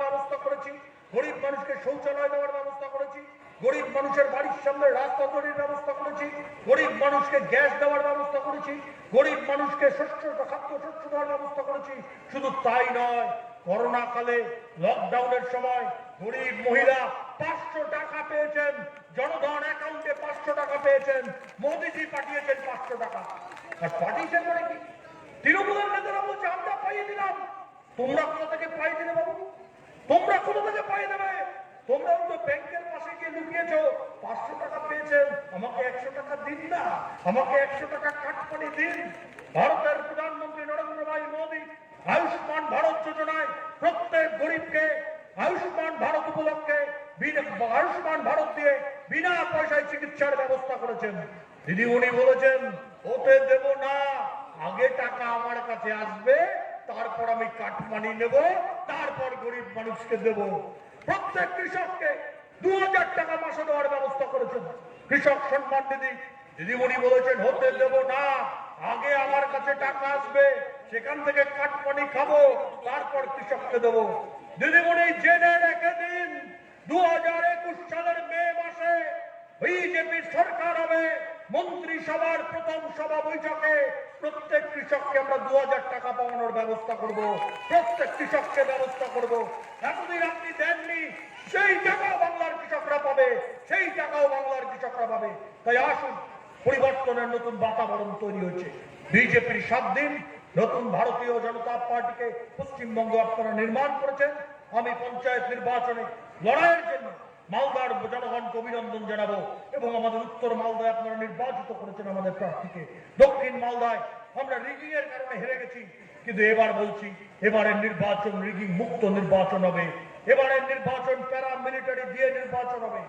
ব্যবস্থা করেছি, গরিব মানুষকে শৌচালয় দেওয়ার ব্যবস্থা করেছি, গরিব মানুষের বাড়ির সামনে রাস্তা তৈরির ব্যবস্থা করেছি, গরিব মানুষকে গ্যাস দেওয়ার ব্যবস্থা করেছি, গরিব মানুষকে খাদ্য শস্য দেওয়ার ব্যবস্থা করেছি। শুধু তাই নয়, করোনা কালে লকডাউনের সময় গরিব মহিলা 500 টাকা পেয়েছেন, জনধন অ্যাকাউন্টে 500 টাকা পেয়েছেন, মোদিজি পাঠিয়েছেন 500 টাকা। আর পাঠিয়েছেন মানে কি? তৃণমূলের নেতারা বলছে আমরা পাইয়ে দিলাম। তোমরা কোথা থেকে পাইয়ে দিলে বাবু? তোমরা কোথা থেকে পাইয়ে দেবে? তোমরা তো ব্যাংকের পাশে গিয়ে লুকিয়েছো। 500 টাকা পেয়েছেন, আমাকে 100 টাকা দিন না, আমাকে 100 টাকা কাটপানি দিন। ভারতের প্রধানমন্ত্রী নরেন্দ্র ভাই মোদী আয়ুষ্মান ভারত যোজনায় প্রত্যেক গরিবকে আয়ুষ্মান ভারত উপলক্ষে আয়ুষ্মান ভারত দিয়ে বিনা পয়সায় চিকিৎসার ব্যবস্থা করেছেন। দিদিমণি বলেছেন হতে দেব না, আগে টাকা আমার কাছে আসবে, তারপর আমি কাটমানি নেব, তারপর গরিব মানুষকে দেব। প্রত্যেক কৃষককে 2000 টাকা মাসে দেওয়ার ব্যবস্থা করেছেন। কৃষক সম্মান নিধি দিদিমণি বলেছেন হতে দেব না, আগে আমার কাছে টাকা আসবে, সেখান থেকে কাটমানি খাবো, তারপর কৃষককে দেব। দিদিমণি জেনে রেখে দিন, 2021 সালের মে মাসে বিজেপির সরকার হবে, মন্ত্রিসভার প্রথম সভা বৈঠকে প্রত্যেক কৃষককে আমরা 2000 টাকা পাওয়ানোর ব্যবস্থা করব, প্রত্যেক কৃষককে ব্যবস্থা করব। এতদিন আপনি দেননি, সেই টাকাও বাংলার কৃষকরা পাবে, সেই টাকাও বাংলার কৃষকরা পাবে। তাই আসুন, পরিবর্তনের নতুন বাতাবরণ তৈরি হয়েছে। বিজেপির 7 দিন, নতুন ভারতীয় জনতা পার্টিকে পশ্চিমবঙ্গ আপনারা নির্মাণ করেছেন। আমি পঞ্চায়েত নির্বাচনে লড়াইয়ের জন্য মালদার জনগণকে অভিনন্দন জানাবো এবং আমাদের উত্তর মালদায় আপনারা নির্বাচিত করেছেন আমাদের প্রার্থীকে। দক্ষিণ মালদায় আমরা রিগিং এর কারণে হেরে গেছি, কিন্তু এবার বলছি এবারের নির্বাচন রিগিং মুক্ত নির্বাচন হবে। এবারের নির্বাচন প্যারামিলিটারি দিয়ে নির্বাচন হবে।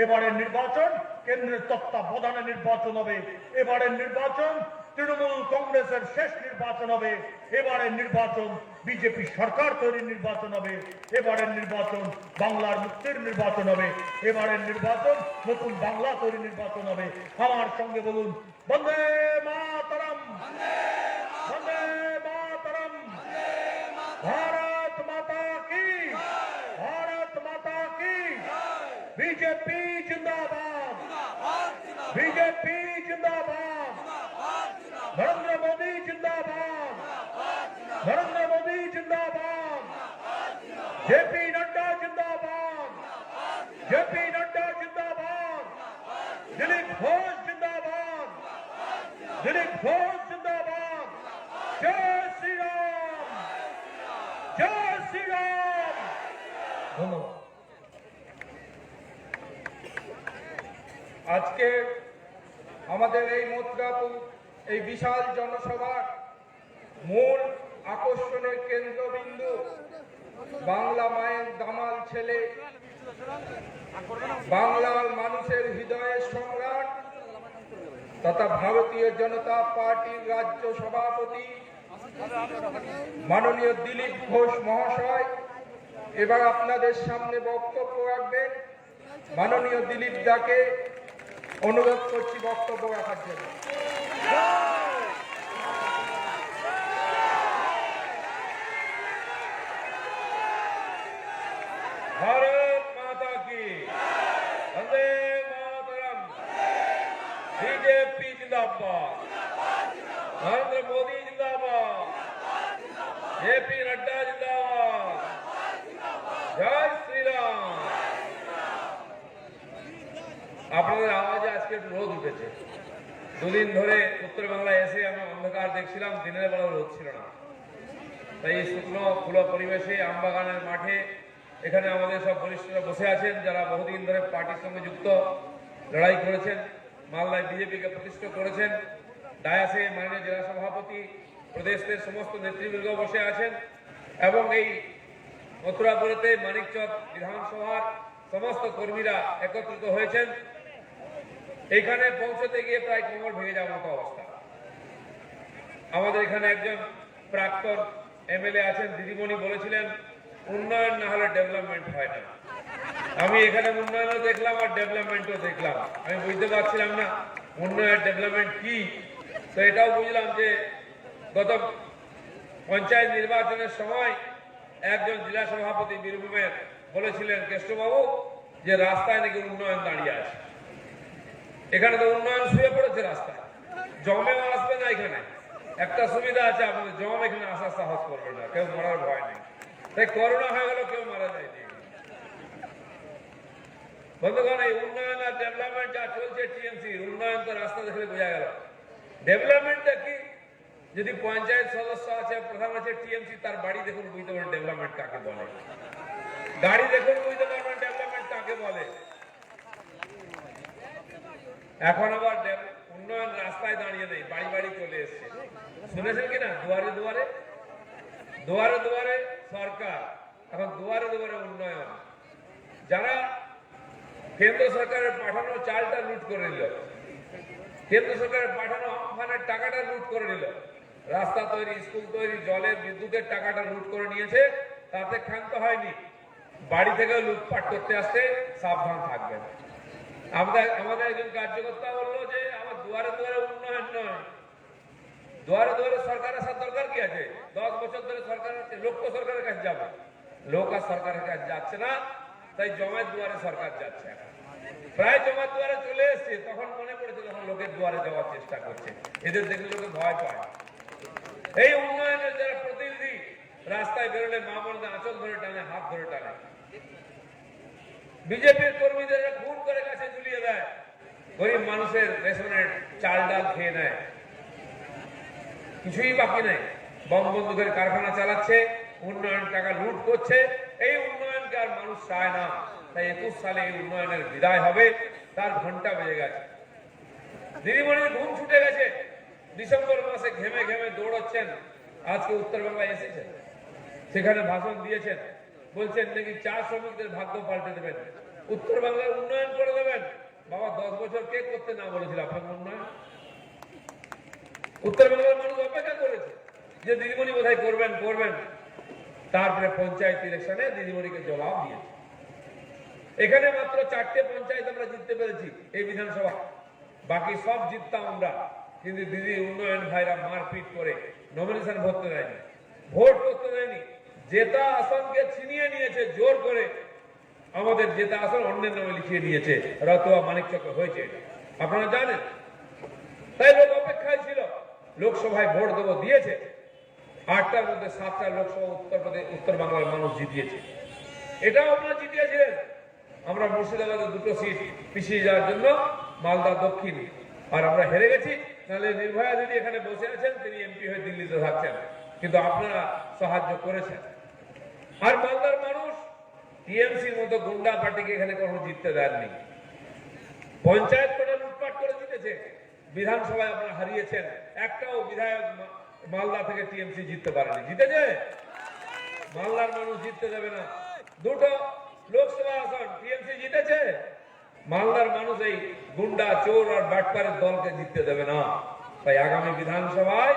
এবারের নির্বাচন কেন্দ্রের তত্ত্বাবধানে নির্বাচন হবে। এবারের নির্বাচন তৃণমূল কংগ্রেসের শেষ নির্বাচন হবে। এবারের নির্বাচন বিজেপি সরকার তৈরির নির্বাচন হবে। এবারের নির্বাচন বাংলার মুক্তির নির্বাচন হবে। এবারের নির্বাচন নতুন বাংলা তৈরির নির্বাচন হবে। আমার সঙ্গে বলুন বন্দে মাতরম, বন্দে মাতরম, ভারত মাতা কি, ভারত মাতা কি। বিজেপি জিন্দাবাদ, বিজেপি জিন্দাবাদ, नरेंद्र मोदी जिंदाबाद, नरेंद्र मोदी जिंदाबाद, जेपी नड्डा जिंदाबाद, जेपी नड्डा जिंदाबाद, दिलीप घोष जिंदाबाद, दिलीप घोष जिंदाबाद। जय श्री राम, जय श्री राम। धन्यवाद। आज के আমাদের এই মথুরাপুর এই বিশাল জনসভার মূল আকর্ষণের কেন্দ্রবিন্দু বাংলা মায়ের দামাল ছেলে, বাংলার মানুষের হৃদয়ের সম্রাট তথা ভারতীয় জনতা পার্টির রাজ্য সভাপতি মাননীয় দিলীপ ঘোষ মহাশয় এবার আপনাদের সামনে বক্তব্য রাখবেন। মাননীয় দিলীপ দাকে অনুরোধ করছি বক্তব্য রাখার জন্য। भारत माता की, वंदे मातरम, बीजेपी जिंदाबाद, नरेंद्र मोदी जिंदाबाद, जेपी नड्डा जिंदाबाद, जय श्री राम। আপনাদের আওয়াজে আজকে একটু রোদ উঠেছে। দুদিন ধরে উত্তরবাংলায় এসে আমি অন্ধকার দেখছিলাম, দিনের বেলা রোদ ছিল না। তাই এই শুকনো খোলা পরিবেশে আমবাগানের মাঠে এখানে আমাদের সব বরিষ্ঠরা বসে আছেন, যারা বহুদিন ধরে পার্টির সঙ্গে যুক্ত, লড়াই করেছেন, মালদায় বিজেপিকে প্রতিষ্ঠা করেছেন। ডায়াসে মাননীয় জেলা সভাপতি, প্রদেশের সমস্ত নেতৃবৃন্দ বসে আছেন এবং এই মথুরাপুরেতে মানিকচক বিধানসভার সমস্ত কর্মীরা একত্রিত হয়েছেন। এইখানে পৌঁছতে গিয়ে প্রায় কোমর ভেঙে যাওয়ার মতো অবস্থা। আমাদের এখানে একজন প্রাক্তন এমএলএ আছেন, দিদিমণি বলেছিলেন উন্নয়ন না হলে ডেভেলপমেন্ট হয় না। আমি এখানে উন্নয়নও দেখলাম আর ডেভেলপমেন্টও দেখলাম। আমি বুঝতে পারছিলাম না উন্নয়ন ডেভেলপমেন্ট কি। তো এটাও বুঝলাম যে গত পঞ্চায়েত নির্বাচনের সময় একজন জেলা সভাপতি বীরভূমের বলেছিলেন কেষ্টবাবু যে রাস্তায় নাকি উন্নয়ন দাঁড়িয়ে আছে। এখানে তো উন্নয়ন শুয়ে পড়েছে রাস্তায়, জমেও আসবে না। এখানে একটা সুবিধা আছে, আপনাদের জম এখানে আসার সাহস করবে না, কেউ মরার ভয় নেই। তাই করোনা হয়ে গেল, কেউ মারা যায়নি। বন্ধুগণ, এই উন্নয়ন আর ডেভেলপমেন্ট যা চলছে টিএমসি উন্নয়ন, তো রাস্তা দেখলে বোঝা গেল। ডেভেলপমেন্টটা কি? যদি পঞ্চায়েত সদস্য আছে, প্রধান আছে টিএমসি, তার বাড়ি দেখুন, বুঝতে পারেন ডেভেলপমেন্ট কাকে বলে। গাড়ি দেখুন, বুঝতে পারবেন ডেভেলপমেন্ট কাকে বলে। এখন আবার উন্নয়ন রাস্তায় দাঁড়িয়ে নেই, বাড়ি বাড়ি চলে এসছে। শুনেছেন কিনা? দুয়ারে দুয়ারে, দুয়ারে দুয়ারে সরকার, এখন দুয়ারে দুয়ারে উন্নয়ন। যারা কেন্দ্র সরকারের পাঠানো চালটা লুট করে নিল, কেন্দ্র সরকারের পাঠানো আমফানের টাকাটা লুট করে নিল, রাস্তা তৈরি, স্কুল তৈরি, জলের, বিদ্যুতের টাকাটা লুট করে নিয়েছে, তাতে ক্ষান্ত হয়নি, বাড়ি থেকে লুটপাট করতে আসতে সাবধান থাকবেন। আমাদের একজন কার্যকর্তা বললো যে আমার দুয়ারে দুয়ারে উন্নয়ন নয়, দুয়ারে দুয়ারে সরকার আসার দরকার কি আছে? 10 বছর ধরে সরকার আছে, লোক তো সরকারের কাছে যাবে, লোক আর সরকারের কাছে যাচ্ছে না, তাই জমায়েত দুয়ারে সরকার যাচ্ছে। এখন প্রায় জমায়েত দুয়ারে চলে এসছে, তখন মনে পড়েছে তখন লোকের দুয়ারে যাওয়ার চেষ্টা করছে। এদের দেখলে লোকে ভয় পায়। এই উন্নয়নের যারা প্রতিনিধি রাস্তায় বেরোলে মা বোনদের আঁচল ধরে টানে, হাত ধরে টানে। বিজেপির কর্মীদের খুন করে কাছে ঝুলিয়ে দেয়, গরিব মানুষের রেশনের চাল ডাল খেয়ে নেয়, কিছুই বাকি নেই। বঙ্গবন্ধুদের কারখানা চালাচ্ছে, উন্নয়ন টাকা লুট করছে। এই উন্নয়নকে আর মানুষ চায় না, তাই 21 সালে এই উন্নয়নের বিদায় হবে, তার ঘন্টা বেজে গেছে। দিদিমণির ঘুম ছুটে গেছে, ডিসেম্বর মাসে ঘেমে ঘেমে দৌড়চ্ছেন। আজকে উত্তরবঙ্গায় এসেছেন, সেখানে ভাষণ দিয়েছেন, বলছেন নাকি চা শ্রমিকদের ভাগ্য পাল্টে দেবেন, উত্তরবাংলার উন্নয়ন করে দেবেন। বাবা, 10 বছর কে করতে না বলেছিল আপনার উন্নয়ন? উত্তরবাংলার মানুষ অপেক্ষা করেছে যে দিদিমণি বোধহয় করবেন করবেন। তারপরে পঞ্চায়েত ইলেকশনে দিদিমণিকে জবাব দিয়েছে। এখানে মাত্র 4টে পঞ্চায়েত আমরা জিততে পেরেছি এই বিধানসভা, বাকি সব জিততাম আমরা, কিন্তু দিদি উন্নয়ন ভাইরা মারপিট করে নমিনেশন ভরতে দেয়নি, ভোট করতে দেয়নি, জেতা আসনকে ছিনিয়ে নিয়েছে জোর করে। আমাদের জেতা আসন অন্যের নামে লিখিয়ে দিয়েছে, রতুয়া মানিকচক হয়েছে, আপনারা জানেন। তাই লোক অপেক্ষায় ছিল, লোকসভায় ভোট দেবো দিয়েছে, 8টার মধ্যে 7টা লোকসভা উত্তর বাংলার মানুষ জিতিয়েছে। এটাও আপনারা জিতিয়েছিলেন। আমরা মুর্শিদাবাদে 2টো সিট পিছিয়ে যাওয়ার জন্য মালদা দক্ষিণ, আর আমরা হেরে গেছি। নাহলে নির্ভয়া দিদি এখানে বসে আছেন, তিনি এমপি হয়ে দিল্লিতে থাকছেন, কিন্তু আপনারা সাহায্য করেছেন। আর মালদার মানুষ টিএমসির মতো গুন্ডা পার্টিকে এখানে কখনো জিততে দেননি। পঞ্চায়েত কোটা লুটপাট করে জিতেছে, বিধানসভায় আপনারা হারিয়েছেন, একটাও বিধায়ক মালদা থেকে টিএমসি জিততে পারেনি। জিতেছে? মালদার মানুষ জিততে দেবে না। 2টো লোকসভা আসন টিএমসি জিতেছে, মালদার মানুষ এই গুন্ডা, চোর আর বাটপারের দলকে জিততে দেবে না। তাই আগামী বিধানসভায়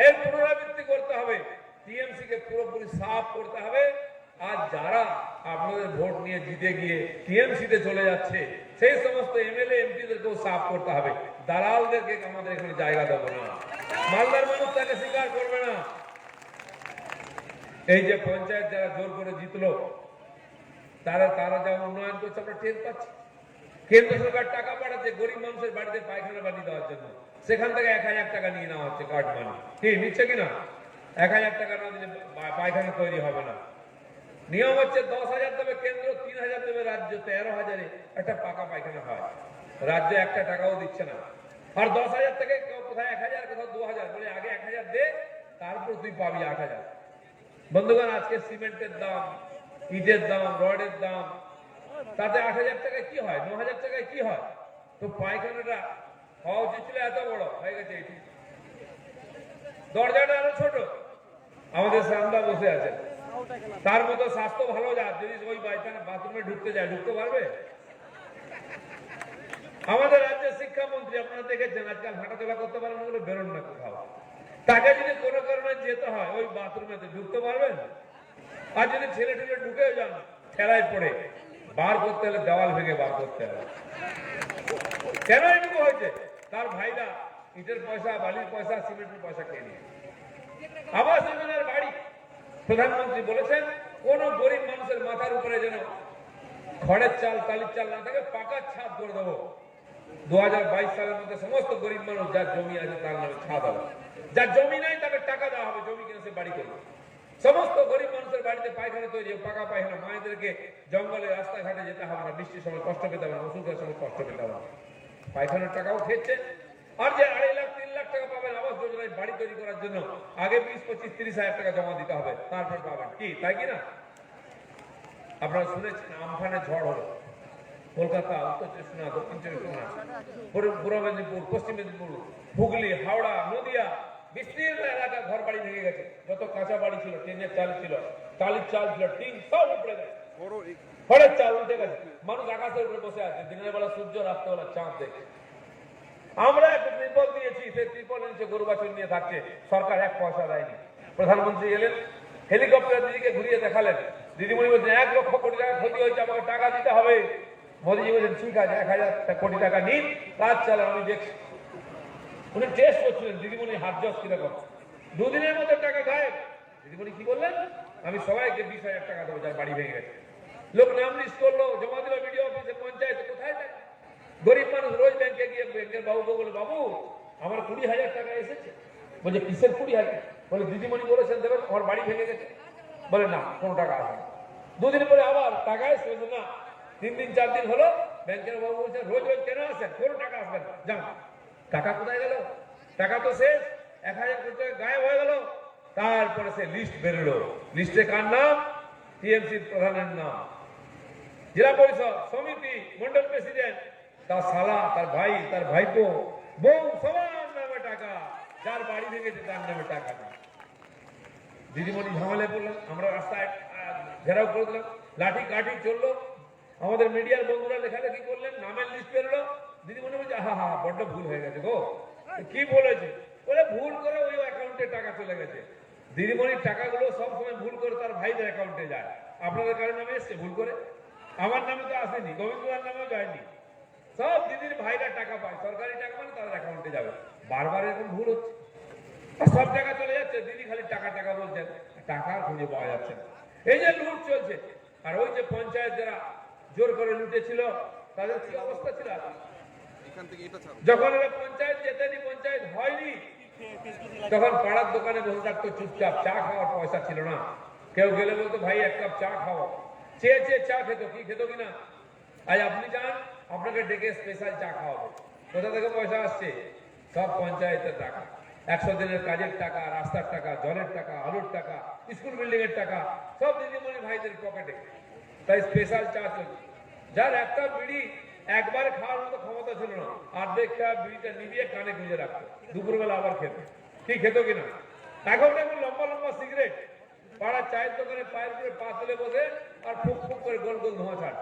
এর পুনরাবৃত্তি করতে হবে, টিএমসি কে পুরোপুরি সাফ করতে হবে। আর যারা আপনাদের ভোট নিয়ে জিতে গিয়ে টিএমসি তে চলে যাচ্ছে, সেই সমস্ত এমএলএ এমপিদেরকেও সাফ করতে হবে। দালালদেরকে আমাদের এখানে জায়গা দেবো না, মালদার মানুষ তাকে স্বীকার করবে না। এই যে পঞ্চায়েত যারা জোর করে জিতলো, তারা যা উন্নয়ন করছে আমরা টের পাচ্ছি। কেন্দ্র সরকার টাকা পাঠাচ্ছে গরিব মানুষের বাড়িতে পায়খানা বানিয়ে দেওয়ার জন্য, সেখান থেকে 1000 টাকা নিয়ে নেওয়া হচ্ছে কার্ড মানি। কি নিচ্ছে কিনা? 1000 টাকা না দিলে পায়খানা তৈরি হবে না। নিয়ম হচ্ছে 10,000 দেবে কেন্দ্র, 3,000 দেবে রাজ্য, 13,000-এ একটা পাকা পায়খানা হয়। রাজ্য 1 টাকাও দিচ্ছে না। আর 10,000 থেকে কোথায় 1,000, কোথাও 2,000, বলে আগে 1,000 দে, তারপর তুই পাবি 8,000। বন্ধুগণ, আজকে সিমেন্টের দাম, ইটের দাম, রডের দাম, তাতে 8,000 টাকায় কি হয়, 9,000 টাকায় কি হয়? তো পায়খানাটা হওয়া উচিত ছিল এত বড়, হয়ে গেছে এটি, দরজাটা আরো ছোট। আমাদের সামনে বসে আছে, তার মতো স্বাস্থ্য ভালো যাক, যদি ওই বাথরুমে ঢুকতে যায়, ঢুকতে পারবে? আমাদের রাজ্যের শিক্ষামন্ত্রী আপনারা দেখেছেন, আজকাল হাঁটাচলা করতে পারেন না বলে বেরোন না কোথাও। তাকে যদি কোনো কারণে যেতে হয় ওই বাথরুমেতে, ঢুকতে পারবেন? আর যদি ছেলে ঠেলে ঢুকেও যান, ঠেলায় পড়ে বার করতে হলে দেওয়াল ভেঙে বার করতে হবে। কেন এটুকু হয়েছে? তার ভাইরা ইটের পয়সা, বালির পয়সা, সিমেন্টের পয়সা খেয়ে নিয়ে। আবাস যোজনার বাড়ি প্রধানমন্ত্রী বলেছেন কোন গরিব মানুষের মাথার উপরে যেন খড়ের চাল টালির চাল না থাকে, পাকা ছাদ করে দেবো। 2022 সালের মধ্যে সমস্ত গরিব মানুষ যার জমি আছে তার নামে ছাদ হবে, যার জমি নাই তাকে টাকা দেওয়া হবে, জমি কিনে সে বাড়ি করবে। সমস্ত গরিব মানুষের বাড়িতে পায়খানা তৈরি হবে, পাকা পায়খানা। মায়েদেরকে জঙ্গলে রাস্তাঘাটে যেতে হবে না, বৃষ্টির সময় কষ্ট পেতে হবে না, ওষুধের সময় কষ্ট পেতে হবে না। পায়খানার টাকাও খেয়েছে। আর যে 2.5 লাখ 3 লাখ টাকা পাবেন আবাস যোজনায় বাড়ি তৈরি করার জন্য, আগে 20, 25, 30 হাজার টাকা জমা দিতে হবে, তারপর পাবেন। কি তাই কি না? আপনারা শুনেছেন আমফানে ঝড় হলো কলকাতা, উত্তর চব্বিশ পরগনা, দক্ষিণ চব্বিশ পরগনা, পূর্ব মেদিনীপুর, পশ্চিম মেদিনীপুর, হুগলি, হাওড়া, নদিয়া, বিস্তীর্ণ এলাকা ঘর বাড়ি ভেঙে গেছে। যত কাঁচা বাড়ি ছিল, টিনের চাল ছিল, টালির চাল ছিল, টিন সব উপড়ে গেছে, খড়ের চাল উঠে গেছে। মানুষ আকাশের উপরে বসে আছে, দিনের বেলা সূর্য, রাত্রেবেলা চাঁদ দেখে। আমরা একটা ত্রিপল দিয়েছি, সেই ত্রিপল নিচে গরু বাছুর নিয়ে থাকছে, সরকার 1 পয়সা দেয়নি। প্রধানমন্ত্রী এলেন, হেলিকপ্টার দিদিকে ঘুরিয়ে দেখালেন, দিদিমণি বলছেন 1 লক্ষ কোটি টাকা ক্ষতি হয়েছে, আমাকে টাকা দিতে হবে। মোদীজি বলছেন ঠিক আছে, 1000 কোটি টাকা নিন, কাজ চালান, আমি দেখছি। উনি টেস্ট করছিলেন দিদিমণি হাত জস কিরকম। 2 দিনের মধ্যে টাকা গায়েব। দিদিমণি কি বললেন? আমি সবাইকে 20,000 টাকা দেবো যার বাড়ি ভেঙে গেছে। লোক নাম লিস্ট করলো, জমা দিল বিডিও অফিসে, পঞ্চায়েতে, কোথায় যায়? গরিব মানুষ রোজ ব্যাংকে গিয়ে ব্যাংকের বাবুকে বলে, বাবু আমার 20,000 টাকা এসেছে। বলছে কিসের 20,000? বলে দিদিমণি বলেছেন দেবেন, আমার বাড়ি ভেঙে গেছে। বলে না, কোনো টাকা আসে না। 2 দিন পরে আবার টাকা এসে না, 3 দিন 4 দিন হলো, ব্যাংকের বাবু বলছে রোজ রোজ কেন আসেন, কোনো টাকা আসবে না, যান। টাকা কোথায় গেল? টাকা তো শেষ, 1000 কোটি টাকা গায়েব হয়ে গেল। তারপরে সে লিস্ট বেরোলো, লিস্টে কার নাম? টিএমসি প্রধানের নাম, জেলা পরিষদ, সমিতি, মন্ডল প্রেসিডেন্ট, তার শালা, তার ভাই, তার ভাইপো, বউ, সবার নামে টাকা। যার বাড়ি ভেঙেছে তার নামে টাকা নেই। দিদিমণি ঝামেলায় পড়লেন, আমরা রাস্তায় ঘেরাও করে দিলাম, লাঠি কাঠি চললো। আমাদের মিডিয়ার বন্ধুরা লেখালেখি করলেন, নামের লিস্ট বেরোলো। দিদিমণি বলছে হা বড্ড ভুল হয়ে গেছে গো। কি বলেছে? বলে ভুল করে ওই অ্যাকাউন্টে টাকা চলে গেছে। দিদিমণির টাকাগুলো সবসময় ভুল করে তার ভাইদের অ্যাকাউন্টে যায়। আপনাদের কারোর নামে এসছে ভুল করে? আমার নামে তো আসেনি, গোবিন্দদার নামেও যায়নি। সব দিদির ভাইরা টাকা পায়, সরকারি টাকা মানে তাদের অ্যাকাউন্টে যাবে। বারবার এরকম ভুল হচ্ছে, সব টাকা চলে যাচ্ছে, দিদি খালি টাকা টাকা বলছেন, টাকা খুঁজে পাওয়া যাচ্ছে না। এই যে লুট চলছে। আর ওই যে পঞ্চায়েত যারা জোর করে লুটেছিল, তাদের কি অবস্থা ছিল? যখন এরা পঞ্চায়েত জেতেনি, পঞ্চায়েত হয়নি, তখন পাড়ার দোকানে বসে থাকতো চুপচাপ, চা খাওয়ার পয়সা ছিল না। কেউ গেলে বলতো ভাই 1 কাপ চা খাও, চেয়ে চেয়ে চা খেত, কি খেত কিনা। আজ আপনি যান, আপনাকে ডেকে স্পেশাল চা খাওয়াবো। কোথা থেকে পয়সা আসছে? সব পঞ্চায়েতের টাকা, 100 দিনের কাজের টাকা, রাস্তার টাকা, জলের টাকা, আলুর টাকা, স্কুল বিল্ডিং এর টাকা, সব দিদিমণি ভাইদের পকেটে। তাই স্পেশাল চা চলছে। যার একটা বিড়ি একবার খাওয়ার মতো ক্ষমতা ছিল না, অর্ধেকটা বিড়িটা নিবিয়ে কানে গুঁজে রাখতো, দুপুরবেলা আবার খেত। কি খেত কিনা? এখন দেখুন লম্বা লম্বা সিগারেট, পাড়ার চায়ের দোকানে পায়ের উপরে পা তুলে বসে আর ফুক ফুক করে গোল গোল ধোঁয়া ছাড়।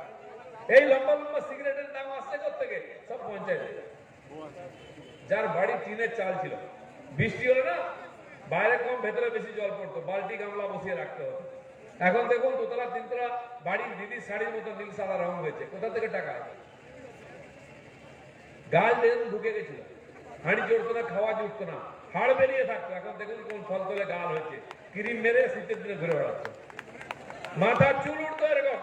এই লম্বা লম্বা সিগারেটের দাম আসছে কোথেকে? সব পঞ্চায়েত। যার বাড়ি টিনের চাল ছিল, বৃষ্টি হলো না, বাইরে কম ভেতরে বেশি জল পড়তো, বালতি গামলা বসিয়ে রাখতে হতো। এখন দেখুন 2তলা 3তলা বাড়ি দিদির শাড়ির মতো নীল সাদা রং হয়েছে। কোথা থেকে টাকা? গাল দেখুন ঢুকে গেছিল, হাঁড়ি জড়তো না, খাওয়া জুটতো না, হাড় বেরিয়ে থাকতো। এখন দেখুন কোন ফল তোলে গাল হয়েছে, ক্রিম মেরে শীতের দিনে ঘুরে বেড়াচ্ছে। মাথার চুল উঠতো এরকম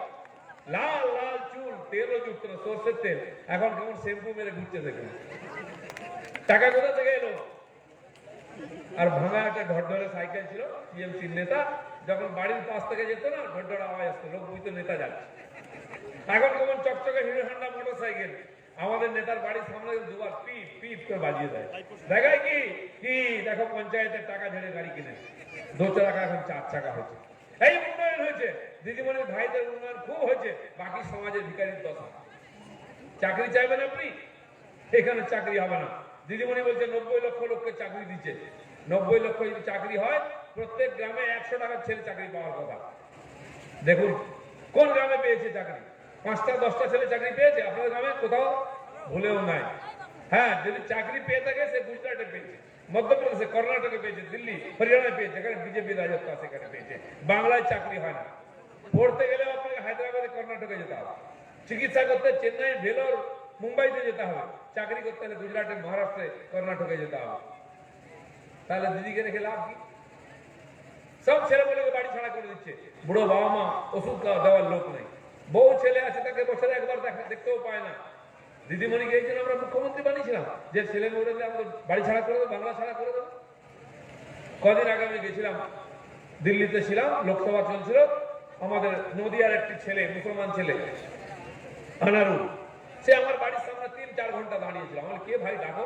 লাল লাল চুল, তেলও জুটতো না, সর্ষের তেল। এখন কেমন শ্যাম্পু মেরে ঘুরছে দেখুন। টাকা কোথা থেকে এলো? আর ভাঙা একটা ঢড়ঢড়ে সাইকেল ছিল টিএমসির নেতা, যখন বাড়ির পাশ থেকে যেত না, ঢড়ঢড় আওয়াজ আসতো, লোক বুঝতো নেতা যাচ্ছে। এখন কেমন চকচকে হিরো হন্ডা মোটর সাইকেল, আমাদের নেতার বাড়ির সামনে 2বার পিপ পিপ করে বাজিয়ে দেয়। দেখায় কি কি দেখো পঞ্চায়েতের টাকা ঝেড়ে গাড়ি কিনে, 2 চাকা এখন 4 চাকা হয়েছে। এই উন্নয়ন হয়েছে, দিদিমণির ভাইদের উন্নয়ন খুব হয়েছে, বাকি সমাজের ভিখারির দশা। চাকরি চাইবেন আপনি? এখানে চাকরি হবে না। দিদিমণি বলছে 90 লক্ষ লোককে চাকরি দিচ্ছে। 90 লক্ষ যদি চাকরি হয়, প্রত্যেক গ্রামে 100 টাকার ছেলে চাকরি পাওয়ার কথা। দেখুন কোন গ্রামে পেয়েছে চাকরি? 5টা 10টা ছেলে চাকরি পেয়েছে? আপনাদের গ্রামে কোথাও ভুলেও নাই। হ্যাঁ, যদি চাকরি পেয়ে থাকে সে গুজরাটে পেয়েছে, মধ্যপ্রদেশে, কর্ণাটকে পেয়েছে, দিল্লি হরিয়ানায় পেয়েছে, এখানে বিজেপি রাজত্ব আছে, এখানে পেয়েছে। বাংলায় চাকরি হয় না। পড়তে গেলে আপনাকে হায়দ্রাবাদে, কর্ণাটকে যেতে হবে, চিকিৎসা করতে চেন্নাই, ভেলোর, মুম্বাইতে যেতে হবে, চাকরি করতে হলে গুজরাটে, মহারাষ্ট্রে, কর্ণাটকে যেতে হবে। তাহলে দিদিকে রেখে লাভ কি? সব ছেলেগুলোকে বাড়ি ছাড়া করে দিচ্ছে। বুড়ো বাবা মা ওষুধ দেওয়ার লোক নেই, বউ ছেলে আছে তাকে বছরে একবার দেখতেও পায় না। দিদিমণিকে এই জন্য আমরা মুখ্যমন্ত্রী বানিয়েছিলাম যে ছেলে মেয়েদের আমাদের বাড়ি ছাড়া করে দেবো, বাংলা ছাড়া করে দেবো। কদিন আগে আমি গেছিলাম, দিল্লিতে ছিলাম, লোকসভা চলছিল। আমাদের নদিয়ার একটি ছেলে, মুসলমান ছেলে আনারুল, সে আমার বাড়ির সামনে 3-4 ঘন্টা দাঁড়িয়েছিল। আমার কে ভাই ডাকো,